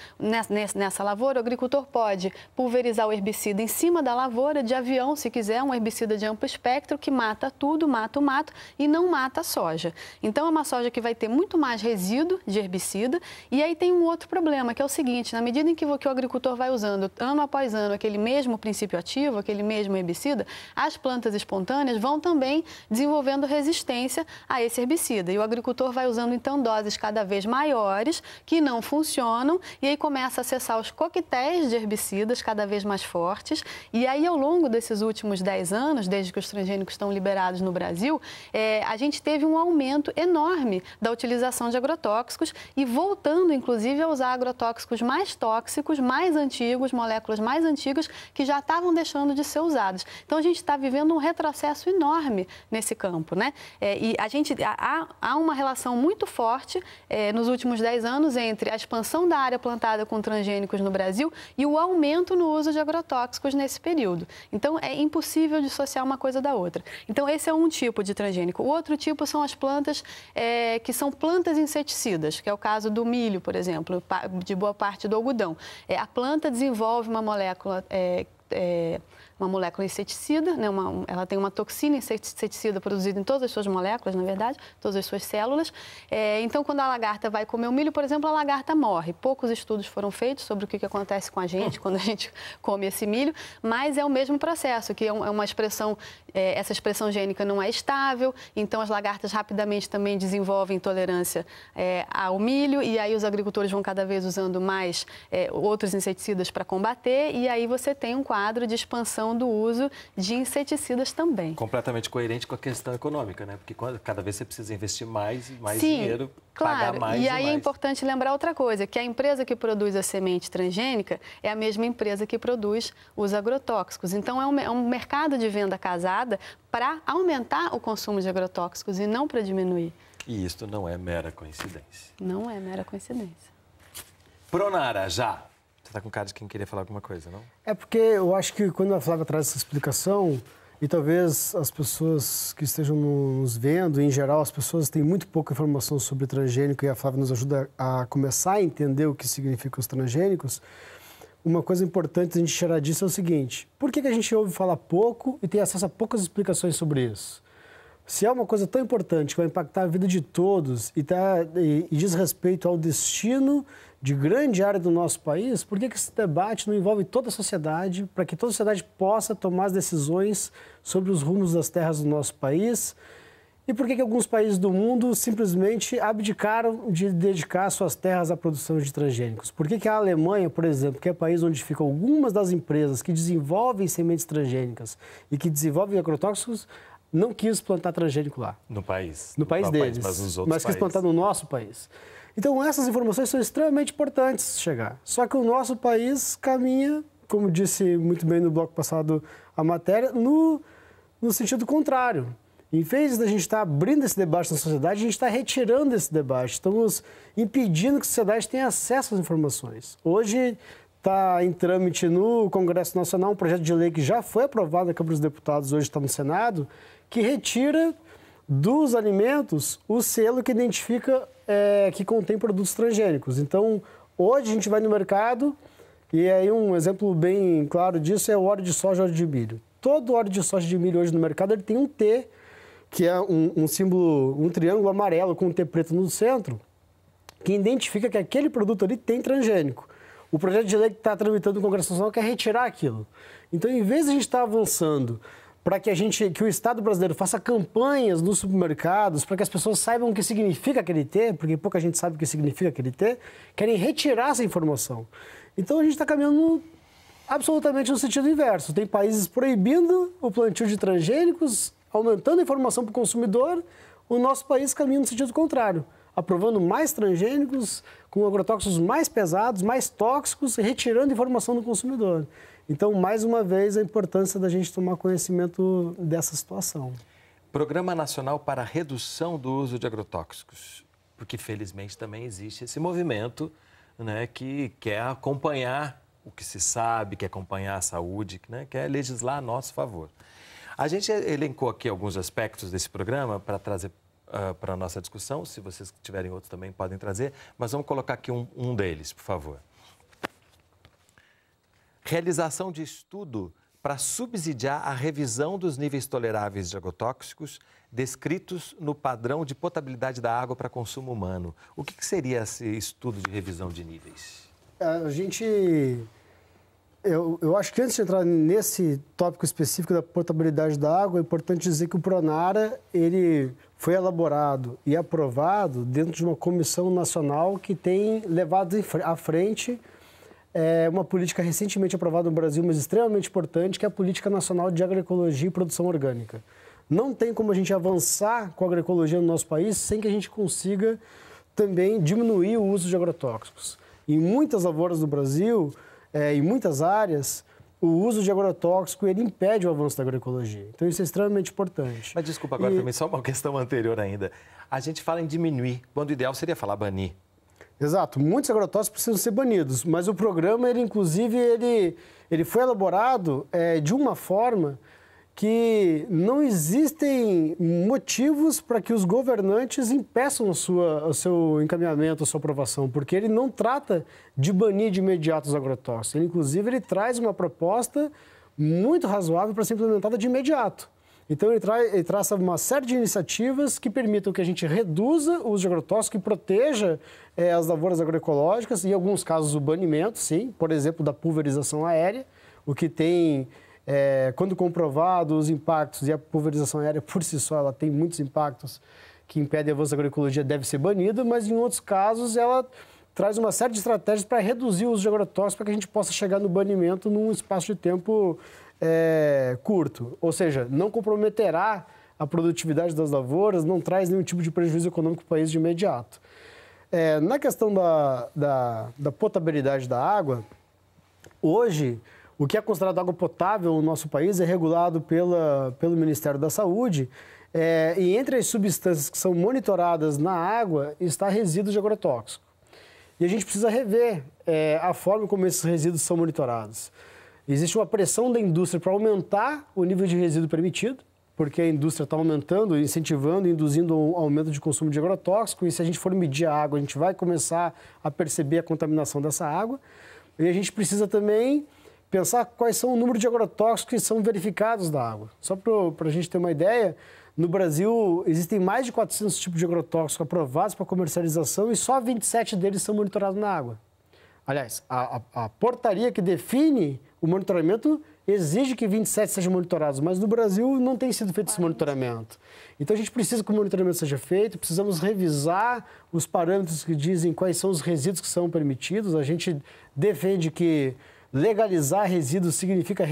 nessa lavoura, o agricultor pode pulverizar o herbicida em cima da lavoura, de avião, se quiser, um herbicida de amplo espectro que mata tudo, mata o mato e não mata a soja. Então, é uma soja que vai ter muito mais resíduo de herbicida. E aí tem um outro problema, que é o seguinte: na medida em que o agricultor vai usando ano após ano aquele mesmo princípio ativo, aquele mesmo herbicida, as plantas espontâneas vão também desenvolvendo resistência a esse herbicida. E o agricultor vai usando, então, doses cada vez maiores que não funcionam, e aí começa a acessar os coquetéis de herbicidas cada vez mais fortes. E aí, ao longo desses últimos 10 anos, desde que os transgênicos estão liberados no Brasil, a gente teve um aumento enorme da utilização de agrotóxicos e voltando, inclusive, a usar agrotóxicos mais tóxicos, mais antigos, moléculas mais antigas, que já estavam deixando de ser usadas. Então, a gente está vivendo um retrocesso enorme nesse campo, né? E há uma relação muito forte nos últimos 10 anos entre a expansão da área plantada com transgênicos no Brasil e o aumento no uso de agrotóxicos nesse período. Então, é impossível dissociar uma coisa da outra. Então, esse é um tipo de transgênico. O outro tipo são as plantas que são plantas inseticidas, que é o caso do milho, por exemplo, de boa parte do algodão. A planta desenvolve uma molécula inseticida, né? Ela tem uma toxina inseticida produzida em todas as suas moléculas, na verdade, todas as suas células. Então, quando a lagarta vai comer o milho, por exemplo, a lagarta morre. Poucos estudos foram feitos sobre o que acontece com a gente quando a gente come esse milho, mas é o mesmo processo, que é uma expressão, essa expressão gênica não é estável, então as lagartas rapidamente também desenvolvem intolerância ao milho, e aí os agricultores vão cada vez usando mais outros inseticidas para combater, e aí você tem um quadro de expansão do uso de inseticidas também. Completamente coerente com a questão econômica, né? Porque cada vez você precisa investir mais Sim, dinheiro, claro. pagar mais e aí é importante lembrar outra coisa, que a empresa que produz a semente transgênica é a mesma empresa que produz os agrotóxicos. Então, é um mercado de venda casada para aumentar o consumo de agrotóxicos e não para diminuir. E isto não é mera coincidência. Não é mera coincidência. Pronara, já. Você está com cara de quem queria falar alguma coisa, não? É porque eu acho que quando a Flávia traz essa explicação, e talvez as pessoas que estejam nos vendo, em geral, as pessoas têm muito pouca informação sobre transgênico, e a Flávia nos ajuda a começar a entender o que significam os transgênicos. Uma coisa importante a gente tirar disso é o seguinte: por que a gente ouve falar pouco e tem acesso a poucas explicações sobre isso? Se é uma coisa tão importante que vai impactar a vida de todos e diz respeito ao destino de grande área do nosso país, por que esse debate não envolve toda a sociedade, para que toda a sociedade possa tomar as decisões sobre os rumos das terras do nosso país? E por que alguns países do mundo simplesmente abdicaram de dedicar suas terras à produção de transgênicos? Por que a Alemanha, por exemplo, que é o país onde ficam algumas das empresas que desenvolvem sementes transgênicas e que desenvolvem agrotóxicos, não quis plantar transgênico lá? No país. No país deles, mas nos outros quis plantar no nosso país. Então, essas informações são extremamente importantes chegar. Só que o nosso país caminha, como disse muito bem no bloco passado a matéria, no sentido contrário. Em vez da gente estar abrindo esse debate na sociedade, a gente está retirando esse debate. Estamos impedindo que a sociedade tenha acesso às informações. Hoje está em trâmite no Congresso Nacional um projeto de lei que já foi aprovado na Câmara dos Deputados, hoje está no Senado, que retira dos alimentos o selo que identifica que contém produtos transgênicos. Então, hoje a gente vai no mercado e aí um exemplo bem claro disso é o óleo de soja e óleo de milho. Todo óleo de soja e de milho hoje no mercado ele tem um T, que é um símbolo, um triângulo amarelo com um T preto no centro, que identifica que aquele produto ali tem transgênico. O projeto de lei que está tramitando no Congresso Nacional quer retirar aquilo. Então, em vez de a gente estar avançando para que o Estado brasileiro faça campanhas nos supermercados, para que as pessoas saibam o que significa aquele T, porque pouca gente sabe o que significa aquele T, querem retirar essa informação. Então a gente está caminhando absolutamente no sentido inverso. Tem países proibindo o plantio de transgênicos, aumentando a informação para o consumidor, o nosso país caminha no sentido contrário, aprovando mais transgênicos, com agrotóxicos mais pesados, mais tóxicos, retirando informação do consumidor. Então, mais uma vez, a importância da gente tomar conhecimento dessa situação. Programa Nacional para a Redução do Uso de Agrotóxicos, porque felizmente também existe esse movimento, né, que quer acompanhar o que se sabe, quer acompanhar a saúde, né, quer legislar a nosso favor. A gente elencou aqui alguns aspectos desse programa para trazer para a nossa discussão. Se vocês tiverem outros também podem trazer, mas vamos colocar aqui um deles, por favor. Realização de estudo para subsidiar a revisão dos níveis toleráveis de agrotóxicos descritos no padrão de potabilidade da água para consumo humano. O que seria esse estudo de revisão de níveis? Eu acho que antes de entrar nesse tópico específico da potabilidade da água, é importante dizer que o Pronara ele foi elaborado e aprovado dentro de uma comissão nacional que tem levado à frente uma política recentemente aprovada no Brasil, mas extremamente importante, que é a Política Nacional de Agroecologia e Produção Orgânica. Não tem como a gente avançar com a agroecologia no nosso país sem que a gente consiga também diminuir o uso de agrotóxicos. Em muitas lavouras do Brasil, em muitas áreas, o uso de agrotóxico ele impede o avanço da agroecologia. Então, isso é extremamente importante. Mas desculpa, agora também só uma questão anterior ainda. A gente fala em diminuir, quando o ideal seria falar banir. Exato. Muitos agrotóxicos precisam ser banidos, mas o programa, ele foi elaborado de uma forma que não existem motivos para que os governantes impeçam o seu encaminhamento, a sua aprovação, porque ele não trata de banir de imediato os agrotóxicos. Ele traz uma proposta muito razoável para ser implementada de imediato. Então, ele traça uma série de iniciativas que permitam que a gente reduza o uso de agrotóxicos, que proteja as lavouras agroecológicas, e em alguns casos o banimento, sim, por exemplo, da pulverização aérea, o que tem... quando comprovado os impactos, e a pulverização aérea por si só ela tem muitos impactos que impedem o avanço da agroecologia, deve ser banida, mas em outros casos ela traz uma série de estratégias para reduzir o uso de agrotóxicos para que a gente possa chegar no banimento num espaço de tempo curto. Ou seja, não comprometerá a produtividade das lavouras, não traz nenhum tipo de prejuízo econômico para o país de imediato. Na questão da potabilidade da água, hoje... O que é considerado água potável no nosso país é regulado pelo Ministério da Saúde e entre as substâncias que são monitoradas na água está resíduos de agrotóxico. E a gente precisa rever a forma como esses resíduos são monitorados. Existe uma pressão da indústria para aumentar o nível de resíduo permitido, porque a indústria está aumentando, incentivando, induzindo um aumento de consumo de agrotóxico, e se a gente for medir a água, a gente vai começar a perceber a contaminação dessa água. E a gente precisa também... pensar quais são o número de agrotóxicos que são verificados da água. Só para a gente ter uma ideia, no Brasil existem mais de 400 tipos de agrotóxicos aprovados para comercialização e só 27 deles são monitorados na água. Aliás, a portaria que define o monitoramento exige que 27 sejam monitorados, mas no Brasil não tem sido feito esse monitoramento. Então a gente precisa que o monitoramento seja feito, precisamos revisar os parâmetros que dizem quais são os resíduos que são permitidos. A gente defende que legalizar resíduos significa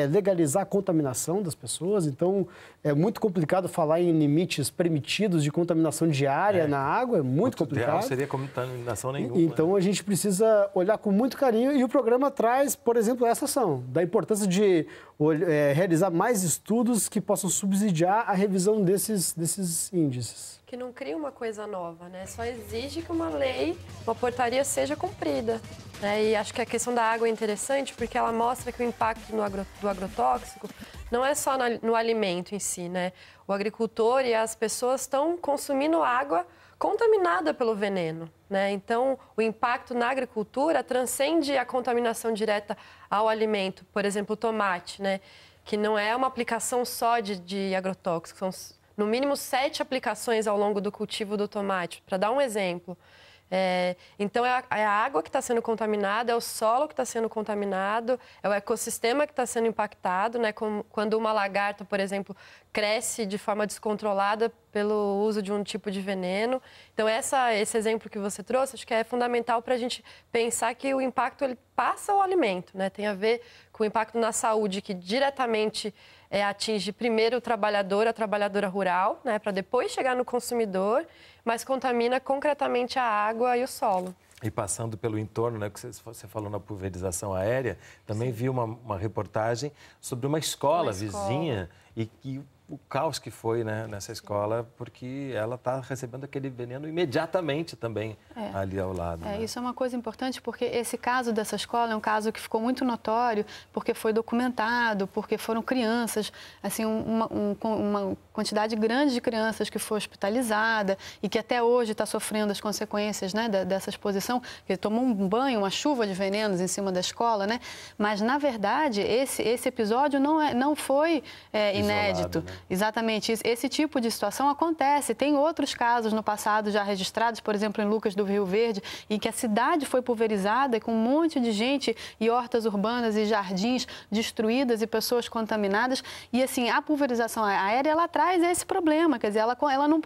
legalizar a contaminação das pessoas, então é muito complicado falar em limites permitidos de contaminação diária na água, é muito complicado. Não seria contaminação nenhuma. Então a gente precisa olhar com muito carinho e o programa traz, por exemplo, essa ação, da importância de realizar mais estudos que possam subsidiar a revisão desses índices. Que não cria uma coisa nova, né? Só exige que uma lei, uma portaria seja cumprida. Né? E acho que a questão da água é interessante porque ela mostra que o impacto do agrotóxico não é só no alimento em si, né? O agricultor e as pessoas estão consumindo água contaminada pelo veneno, né? Então, o impacto na agricultura transcende a contaminação direta ao alimento. Por exemplo, o tomate, né? Que não é uma aplicação só de agrotóxicos, são no mínimo 7 aplicações ao longo do cultivo do tomate. Para dar um exemplo, Então, é a água que está sendo contaminada, é o solo que está sendo contaminado, é o ecossistema que está sendo impactado, né? Quando uma lagarta, por exemplo, cresce de forma descontrolada pelo uso de um tipo de veneno. Então, esse exemplo que você trouxe, acho que é fundamental para a gente pensar que o impacto ele passa ao alimento, né? Tem a ver com o impacto na saúde, que diretamente atinge primeiro o trabalhador, a trabalhadora rural, né? Para depois chegar no consumidor, mas contamina concretamente a água e o solo. E passando pelo entorno, né, que você falou na pulverização aérea, também vi uma reportagem sobre uma escola vizinha e o caos que foi, né, nessa escola, porque ela está recebendo aquele veneno imediatamente também ali ao lado. Né? Isso é uma coisa importante, porque esse caso dessa escola é um caso que ficou muito notório, porque foi documentado, porque foram crianças, assim, uma quantidade grande de crianças que foi hospitalizada e que até hoje está sofrendo as consequências, né, dessa exposição, que tomou um banho, uma chuva de venenos em cima da escola, né? Mas, na verdade, esse episódio não foi inédito. Isolado, né? Exatamente. Esse tipo de situação acontece. Tem outros casos no passado já registrados, por exemplo, em Lucas do Rio Verde, em que a cidade foi pulverizada com um monte de gente e hortas urbanas e jardins destruídas e pessoas contaminadas. E, assim, a pulverização aérea, ela traz esse problema. Quer dizer, ela não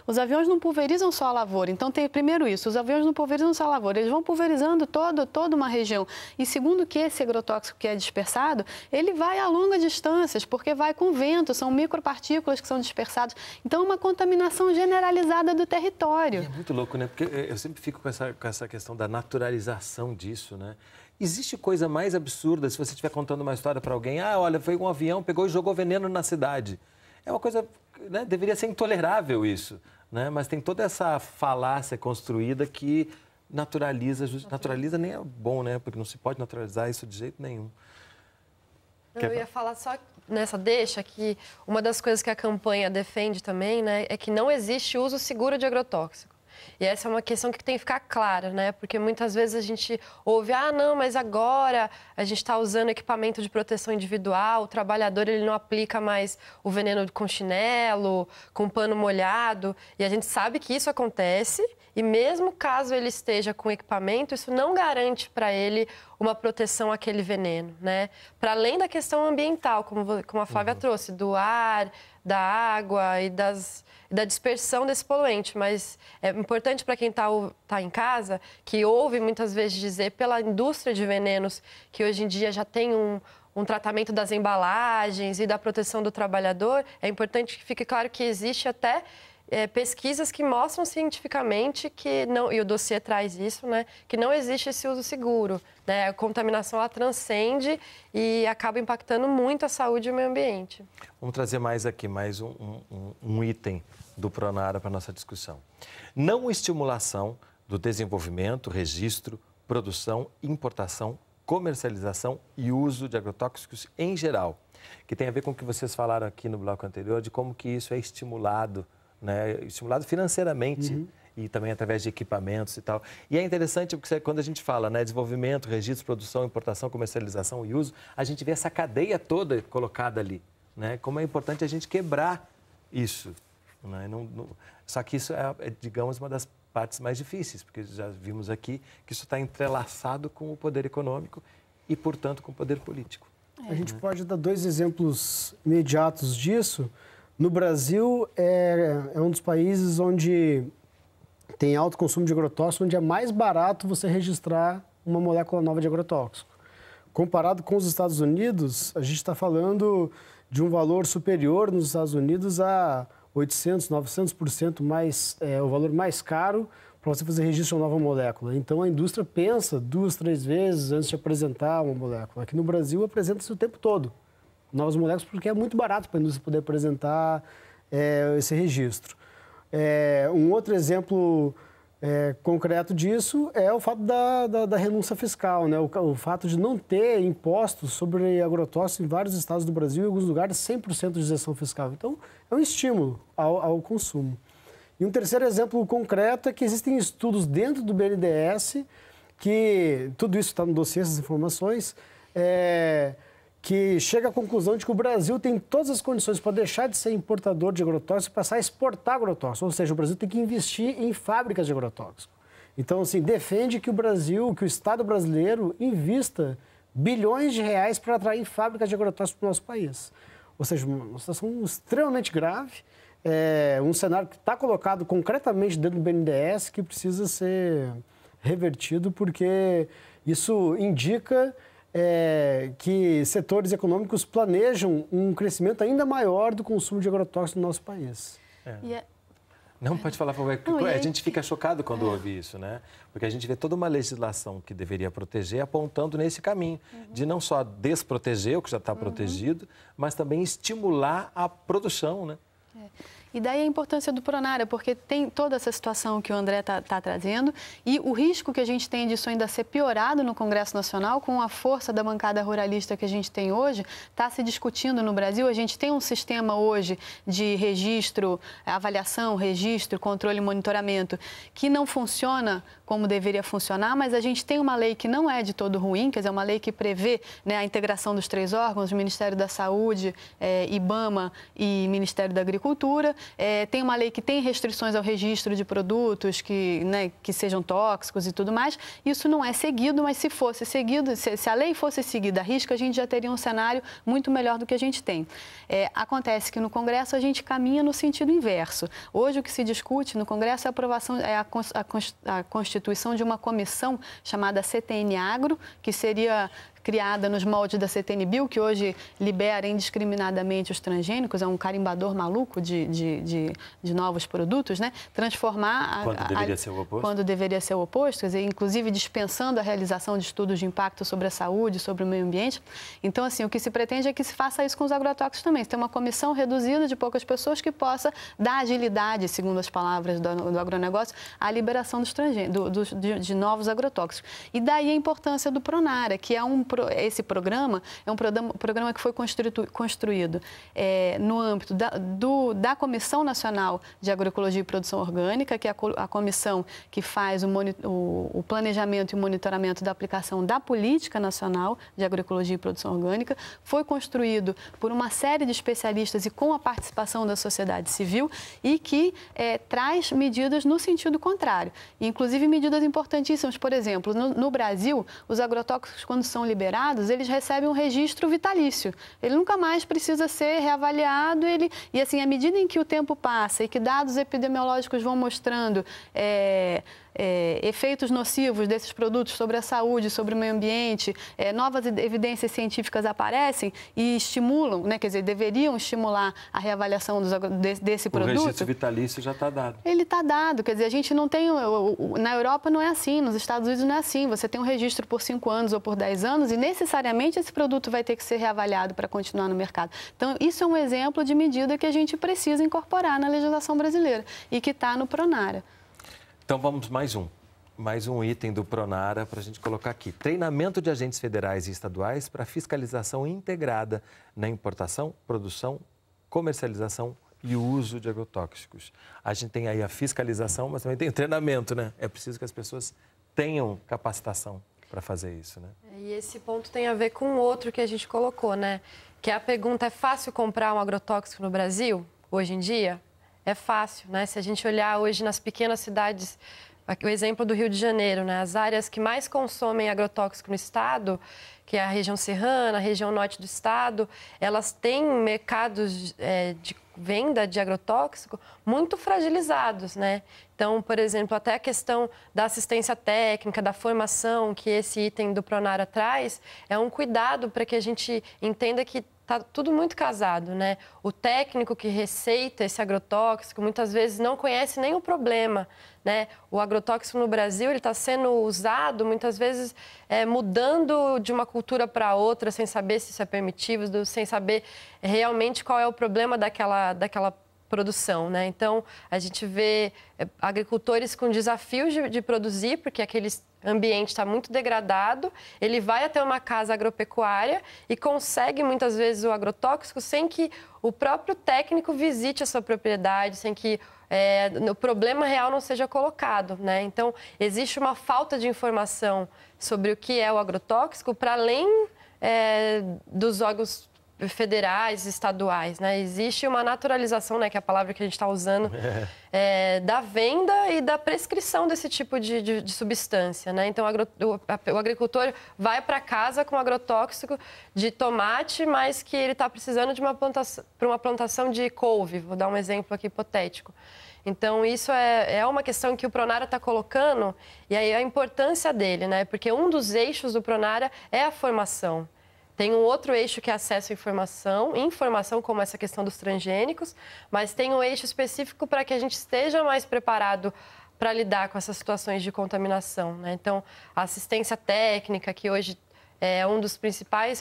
os aviões não pulverizam só a lavoura. Então, tem primeiro isso, os aviões não pulverizam só a lavoura, eles vão pulverizando toda uma região. E segundo que esse agrotóxico que é dispersado, ele vai a longas distâncias, porque vai com vento, são micropartículas que são dispersadas. Então, é uma contaminação generalizada do território. E é muito louco, né? Porque eu sempre fico com essa questão da naturalização disso, né? Existe coisa mais absurda se você estiver contando uma história para alguém. Ah, olha, foi um avião, pegou e jogou veneno na cidade. É uma coisa, né? Deveria ser intolerável isso, né? Mas tem toda essa falácia construída que naturaliza nem é bom, né? Porque não se pode naturalizar isso de jeito nenhum. Eu ia falar só nessa deixa que uma das coisas que a campanha defende também, né, é que não existe uso seguro de agrotóxico. E essa é uma questão que tem que ficar clara, né? Porque muitas vezes a gente ouve, não, mas agora a gente está usando equipamento de proteção individual, o trabalhador ele não aplica mais o veneno com chinelo, com pano molhado, e a gente sabe que isso acontece, e mesmo caso ele esteja com equipamento, isso não garante para ele uma proteção àquele veneno, né? Para além da questão ambiental, como a Flávia trouxe, do ar, da água e da dispersão desse poluente. Mas é importante para quem está em casa, que ouve muitas vezes dizer pela indústria de venenos, que hoje em dia já tem um tratamento das embalagens e da proteção do trabalhador, é importante que fique claro que existe até pesquisas que mostram cientificamente que não, e o dossiê traz isso, né, que não existe esse uso seguro, né? A contaminação ela transcende e acaba impactando muito a saúde e o meio ambiente. Vamos trazer mais um item do Pronara para a nossa discussão. Não estimulação do desenvolvimento, registro, produção, importação, comercialização e uso de agrotóxicos em geral, que tem a ver com o que vocês falaram aqui no bloco anterior, de como que isso é estimulado, né? Estimulado financeiramente e também através de equipamentos e tal. E é interessante porque quando a gente fala, né, desenvolvimento, registro, produção, importação, comercialização e uso, a gente vê essa cadeia toda colocada ali, né? Como é importante a gente quebrar isso, né? Só que isso é, digamos, uma das partes mais difíceis, porque já vimos aqui que isso está entrelaçado com o poder econômico e, portanto, com o poder político. A gente pode dar dois exemplos imediatos disso. No Brasil, é um dos países onde tem alto consumo de agrotóxico, onde é mais barato você registrar uma molécula nova de agrotóxico. Comparado com os Estados Unidos, a gente está falando de um valor superior nos Estados Unidos a 800%, 900% mais, o valor mais caro para você fazer registro de uma nova molécula. Então, a indústria pensa 2, 3 vezes antes de apresentar uma molécula. Aqui no Brasil, apresenta-se o tempo todo novas moléculas, porque é muito barato para a indústria poder apresentar esse registro. Um outro exemplo concreto disso é o fato da renúncia fiscal, né? O fato de não ter impostos sobre agrotóxicos em vários estados do Brasil e em alguns lugares 100% de isenção fiscal. Então, é um estímulo ao consumo. E um terceiro exemplo concreto é que existem estudos dentro do BNDES, que tudo isso está no dossiê, essas informações, que chega à conclusão de que o Brasil tem todas as condições para deixar de ser importador de agrotóxicos e passar a exportar agrotóxicos. Ou seja, o Brasil tem que investir em fábricas de agrotóxicos. Então, assim, defende que o Estado brasileiro invista bilhões de reais para atrair fábricas de agrotóxicos para o nosso país. Ou seja, uma situação extremamente grave, um cenário que está colocado concretamente dentro do BNDES que precisa ser revertido, porque isso indica que setores econômicos planejam um crescimento ainda maior do consumo de agrotóxicos no nosso país. Não, pode falar, por favor. A gente fica chocado quando ouve isso, né? Porque a gente vê toda uma legislação que deveria proteger apontando nesse caminho, de não só desproteger o que já está protegido, mas também estimular a produção, né? E daí a importância do Pronara, porque tem toda essa situação que o André está trazendo e o risco que a gente tem disso ainda ser piorado no Congresso Nacional, com a força da bancada ruralista que a gente tem hoje, está se discutindo no Brasil. A gente tem um sistema hoje de registro, avaliação, registro, controle e monitoramento que não funciona como deveria funcionar, mas a gente tem uma lei que não é de todo ruim, quer dizer, uma lei que prevê, né, a integração dos 3 órgãos, o Ministério da Saúde, IBAMA e Ministério da Agricultura. Tem uma lei que tem restrições ao registro de produtos que sejam tóxicos e tudo mais. Isso não é seguido, mas se fosse seguido, se a lei fosse seguida à risca, a gente já teria um cenário muito melhor do que a gente tem. Acontece que no Congresso a gente caminha no sentido inverso. Hoje o que se discute no Congresso é a constituição de uma comissão chamada CTN Agro, que seria criada nos moldes da CTN-Bio, que hoje libera indiscriminadamente os transgênicos, é um carimbador maluco de novos produtos, né? Transformar... Quando deveria ser o oposto? Quando deveria ser o oposto, quer dizer, inclusive dispensando a realização de estudos de impacto sobre a saúde, sobre o meio ambiente. Então, assim, o que se pretende é que se faça isso com os agrotóxicos também. Tem uma comissão reduzida de poucas pessoas que possa dar agilidade, segundo as palavras do agronegócio, à liberação de novos agrotóxicos. E daí a importância do Pronara, que é esse programa é um programa que foi construído no âmbito da Comissão Nacional de Agroecologia e Produção Orgânica, que é a comissão que faz o planejamento e o monitoramento da aplicação da Política Nacional de Agroecologia e Produção Orgânica. Foi construído por uma série de especialistas e com a participação da sociedade civil e que traz medidas no sentido contrário. Inclusive medidas importantíssimas, por exemplo, no Brasil, os agrotóxicos, quando são liberados, eles recebem um registro vitalício. Ele nunca mais precisa ser reavaliado. E assim, à medida em que o tempo passa e que dados epidemiológicos vão mostrando efeitos nocivos desses produtos sobre a saúde, sobre o meio ambiente, novas evidências científicas aparecem e estimulam, né, quer dizer, deveriam estimular a reavaliação desse produto. O registro vitalício já está dado. Ele está dado, quer dizer, a gente não tem... Na Europa não é assim, nos Estados Unidos não é assim. Você tem um registro por 5 anos ou por 10 anos e necessariamente esse produto vai ter que ser reavaliado para continuar no mercado. Então, isso é um exemplo de medida que a gente precisa incorporar na legislação brasileira e que está no Pronara. Então, vamos mais um item do Pronara para a gente colocar aqui. Treinamento de agentes federais e estaduais para fiscalização integrada na importação, produção, comercialização e o uso de agrotóxicos. A gente tem aí a fiscalização, mas também tem o treinamento, né? É preciso que as pessoas tenham capacitação para fazer isso, né? E esse ponto tem a ver com outro que a gente colocou, né? Que é a pergunta, é fácil comprar um agrotóxico no Brasil, hoje em dia? É fácil, né? Se a gente olhar hoje nas pequenas cidades, o exemplo do Rio de Janeiro, né? As áreas que mais consomem agrotóxico no estado, que é a região serrana, a região norte do estado, elas têm mercados de venda de agrotóxico muito fragilizados, né? Então, por exemplo, até a questão da assistência técnica, da formação que esse item do Pronara traz, é um cuidado para que a gente entenda que está tudo muito casado, né? O técnico que receita esse agrotóxico muitas vezes não conhece nem o problema, né? O agrotóxico no Brasil ele está sendo usado muitas vezes mudando de uma cultura para outra sem saber se isso é permitido, sem saber realmente qual é o problema daquela produção, né? Então, a gente vê agricultores com desafios de produzir, porque aquele ambiente está muito degradado, ele vai até uma casa agropecuária e consegue, muitas vezes, o agrotóxico sem que o próprio técnico visite a sua propriedade, sem que o problema real não seja colocado, né? Então, existe uma falta de informação sobre o que é o agrotóxico, para além dos órgãos federais, estaduais, né? Existe uma naturalização, né, que é a palavra que a gente está usando, da venda e da prescrição desse tipo de substância, né? Então, o agricultor vai para casa com agrotóxico de tomate, mas que ele está precisando de uma plantação de couve. Vou dar um exemplo aqui hipotético. Então, isso é uma questão que o Pronara está colocando, e aí a importância dele, né? Porque um dos eixos do Pronara é a formação. Tem um outro eixo que é acesso à informação como essa questão dos transgênicos, mas tem um eixo específico para que a gente esteja mais preparado para lidar com essas situações de contaminação, né? Então, a assistência técnica, que hoje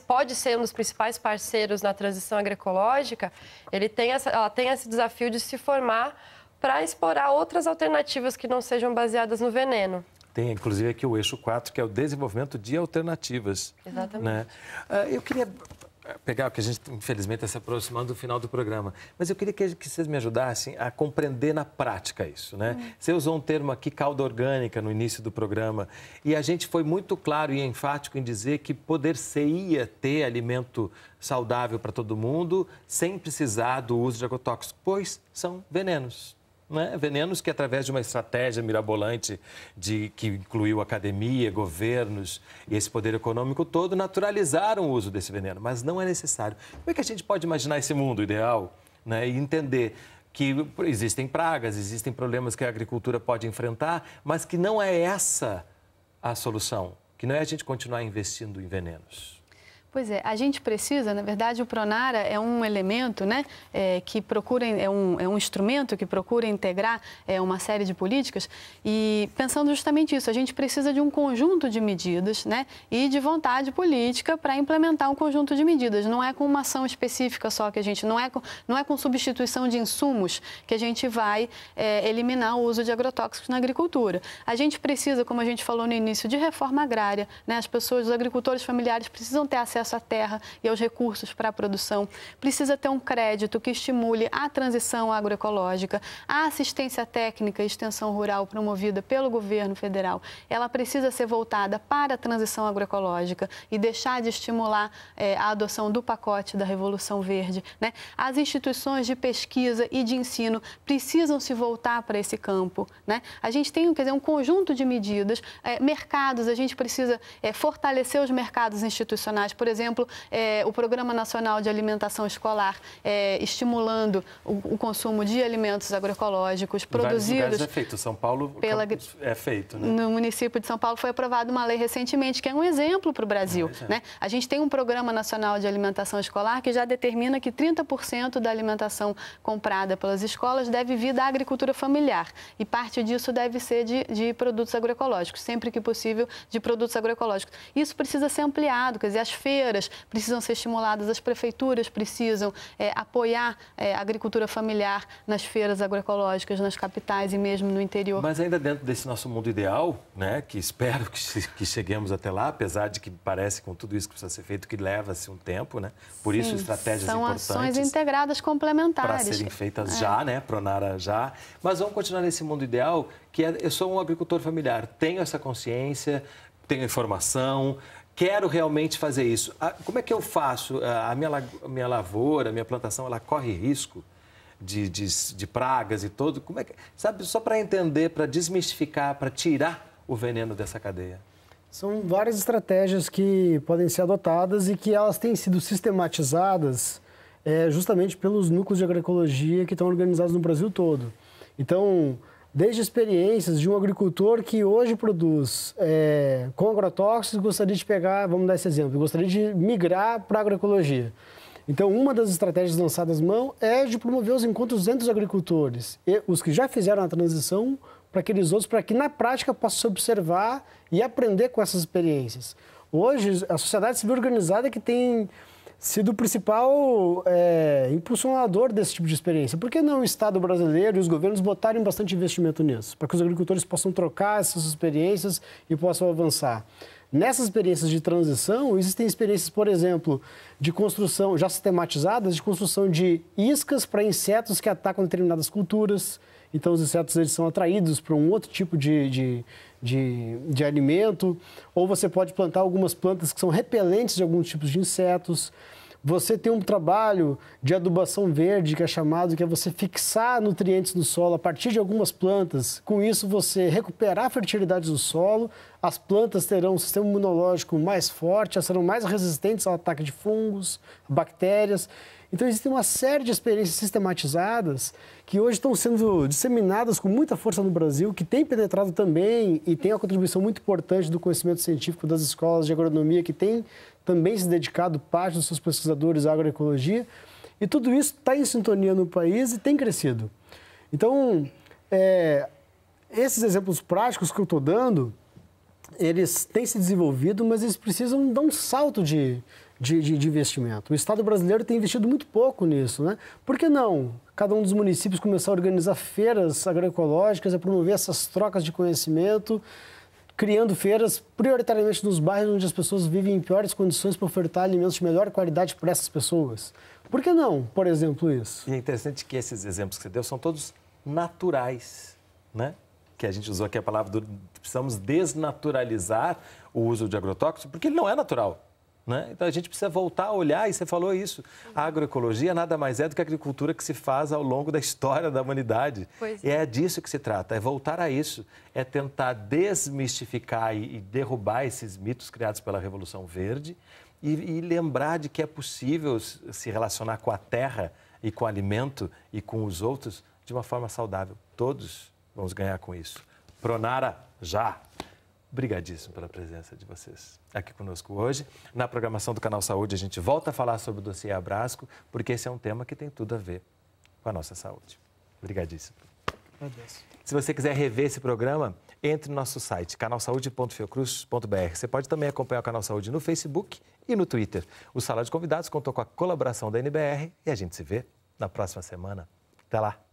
pode ser um dos principais parceiros na transição agroecológica, ela tem esse desafio de se formar para explorar outras alternativas que não sejam baseadas no veneno. Tem, inclusive, aqui o eixo 4, que é o desenvolvimento de alternativas. Exatamente. Né? Eu queria pegar, que a gente, infelizmente, está se aproximando do final do programa, mas eu queria que vocês me ajudassem a compreender na prática isso, né? Você usou um termo aqui, cauda orgânica, no início do programa, e a gente foi muito claro e enfático em dizer que poder-se-ia ter alimento saudável para todo mundo sem precisar do uso de agrotóxicos, pois são venenos. Né? Venenos que, através de uma estratégia mirabolante que incluiu academia, governos e esse poder econômico todo, naturalizaram o uso desse veneno, mas não é necessário. Como é que a gente pode imaginar esse mundo ideal, né? E entender que existem pragas, existem problemas que a agricultura pode enfrentar, mas que não é essa a solução, que não é a gente continuar investindo em venenos? Pois é, a gente precisa, na verdade, o Pronara é um elemento, né, que procura, é um instrumento que procura integrar uma série de políticas e pensando justamente isso, a gente precisa de um conjunto de medidas, né, e de vontade política para implementar um conjunto de medidas. Não é com uma ação específica só que a gente, não é com substituição de insumos que a gente vai eliminar o uso de agrotóxicos na agricultura. A gente precisa, como a gente falou no início, de reforma agrária, né, as pessoas, os agricultores familiares precisam ter acesso à terra e aos recursos para a produção. Precisa ter um crédito que estimule a transição agroecológica, a assistência técnica e extensão rural promovida pelo governo federal. Ela precisa ser voltada para a transição agroecológica e deixar de estimular a adoção do pacote da Revolução Verde, né? As instituições de pesquisa e de ensino precisam se voltar para esse campo, né? A gente tem, quer dizer, um conjunto de medidas, mercados, a gente precisa fortalecer os mercados institucionais, por exemplo, o Programa Nacional de Alimentação Escolar, estimulando o consumo de alimentos agroecológicos produzidos... Em vários lugares é feito. São Paulo é feito, né? No município de São Paulo foi aprovada uma lei recentemente, que é um exemplo para o Brasil, né? A gente tem um Programa Nacional de Alimentação Escolar que já determina que 30% da alimentação comprada pelas escolas deve vir da agricultura familiar e parte disso deve ser de produtos agroecológicos, sempre que possível de produtos agroecológicos. Isso precisa ser ampliado, quer dizer, as feiras precisam ser estimuladas, as prefeituras precisam apoiar a agricultura familiar nas feiras agroecológicas, nas capitais e mesmo no interior. Mas ainda dentro desse nosso mundo ideal, né, que espero que cheguemos até lá, apesar de que parece com tudo isso que precisa ser feito, que leva-se um tempo, né? Por isso, estratégias importantes. São ações integradas complementares. Para serem feitas já, né? Pronara já. Mas vamos continuar nesse mundo ideal, que eu sou um agricultor familiar, tenho essa consciência, tenho informação, quero realmente fazer isso. Como é que eu faço? A minha lavoura, a minha plantação, ela corre risco de pragas e tudo? Como é que, sabe, só para entender, para desmistificar, para tirar o veneno dessa cadeia? São várias estratégias que podem ser adotadas e que elas têm sido sistematizadas justamente pelos núcleos de agroecologia que estão organizados no Brasil todo. Então, desde experiências de um agricultor que hoje produz com agrotóxicos, gostaria de pegar, vamos dar esse exemplo, gostaria de migrar para a agroecologia. Então, uma das estratégias lançadas mão é de promover os encontros entre os agricultores, e os que já fizeram a transição, para aqueles outros, para que na prática possa se observar e aprender com essas experiências. Hoje, a sociedade civil organizada é que tem sido o principal impulsionador desse tipo de experiência. Por que não o Estado brasileiro e os governos botarem bastante investimento nisso? Para que os agricultores possam trocar essas experiências e possam avançar. Nessas experiências de transição, existem experiências, por exemplo, de construção, já sistematizadas, de construção de iscas para insetos que atacam determinadas culturas. Então, os insetos eles são atraídos para um outro tipo de alimento. Ou você pode plantar algumas plantas que são repelentes de alguns tipos de insetos. Você tem um trabalho de adubação verde, que é chamado, que é você fixar nutrientes no solo a partir de algumas plantas. Com isso, você recuperar a fertilidade do solo, as plantas terão um sistema imunológico mais forte, elas serão mais resistentes ao ataque de fungos, bactérias. Então, existem uma série de experiências sistematizadas que hoje estão sendo disseminadas com muita força no Brasil, que tem penetrado também e tem uma contribuição muito importante do conhecimento científico das escolas de agronomia, que tem também se dedicado parte dos seus pesquisadores à agroecologia. E tudo isso está em sintonia no país e tem crescido. Então, esses exemplos práticos que eu estou dando, eles têm se desenvolvido, mas eles precisam dar um salto de investimento. O Estado brasileiro tem investido muito pouco nisso, né? Por que não cada um dos municípios começar a organizar feiras agroecológicas, a promover essas trocas de conhecimento, criando feiras prioritariamente nos bairros onde as pessoas vivem em piores condições para ofertar alimentos de melhor qualidade para essas pessoas? Por que não, por exemplo, isso? E é interessante que esses exemplos que você deu são todos naturais, né? Que a gente usou aqui a palavra precisamos desnaturalizar o uso de agrotóxicos, porque ele não é natural. Né? Então, a gente precisa voltar a olhar, e você falou isso, a agroecologia nada mais é do que a agricultura que se faz ao longo da história da humanidade. Pois é disso que se trata, é voltar a isso, é tentar desmistificar e derrubar esses mitos criados pela Revolução Verde e lembrar de que é possível se relacionar com a terra e com o alimento e com os outros de uma forma saudável. Todos vamos ganhar com isso. Pronara, já! Obrigadíssimo pela presença de vocês aqui conosco hoje. Na programação do Canal Saúde, a gente volta a falar sobre o dossiê Abrasco, porque esse é um tema que tem tudo a ver com a nossa saúde. Obrigadíssimo. Adeus. Se você quiser rever esse programa, entre no nosso site, canalsaude.fiocruz.br. Você pode também acompanhar o Canal Saúde no Facebook e no Twitter. O Sala de Convidados contou com a colaboração da NBR e a gente se vê na próxima semana. Até lá!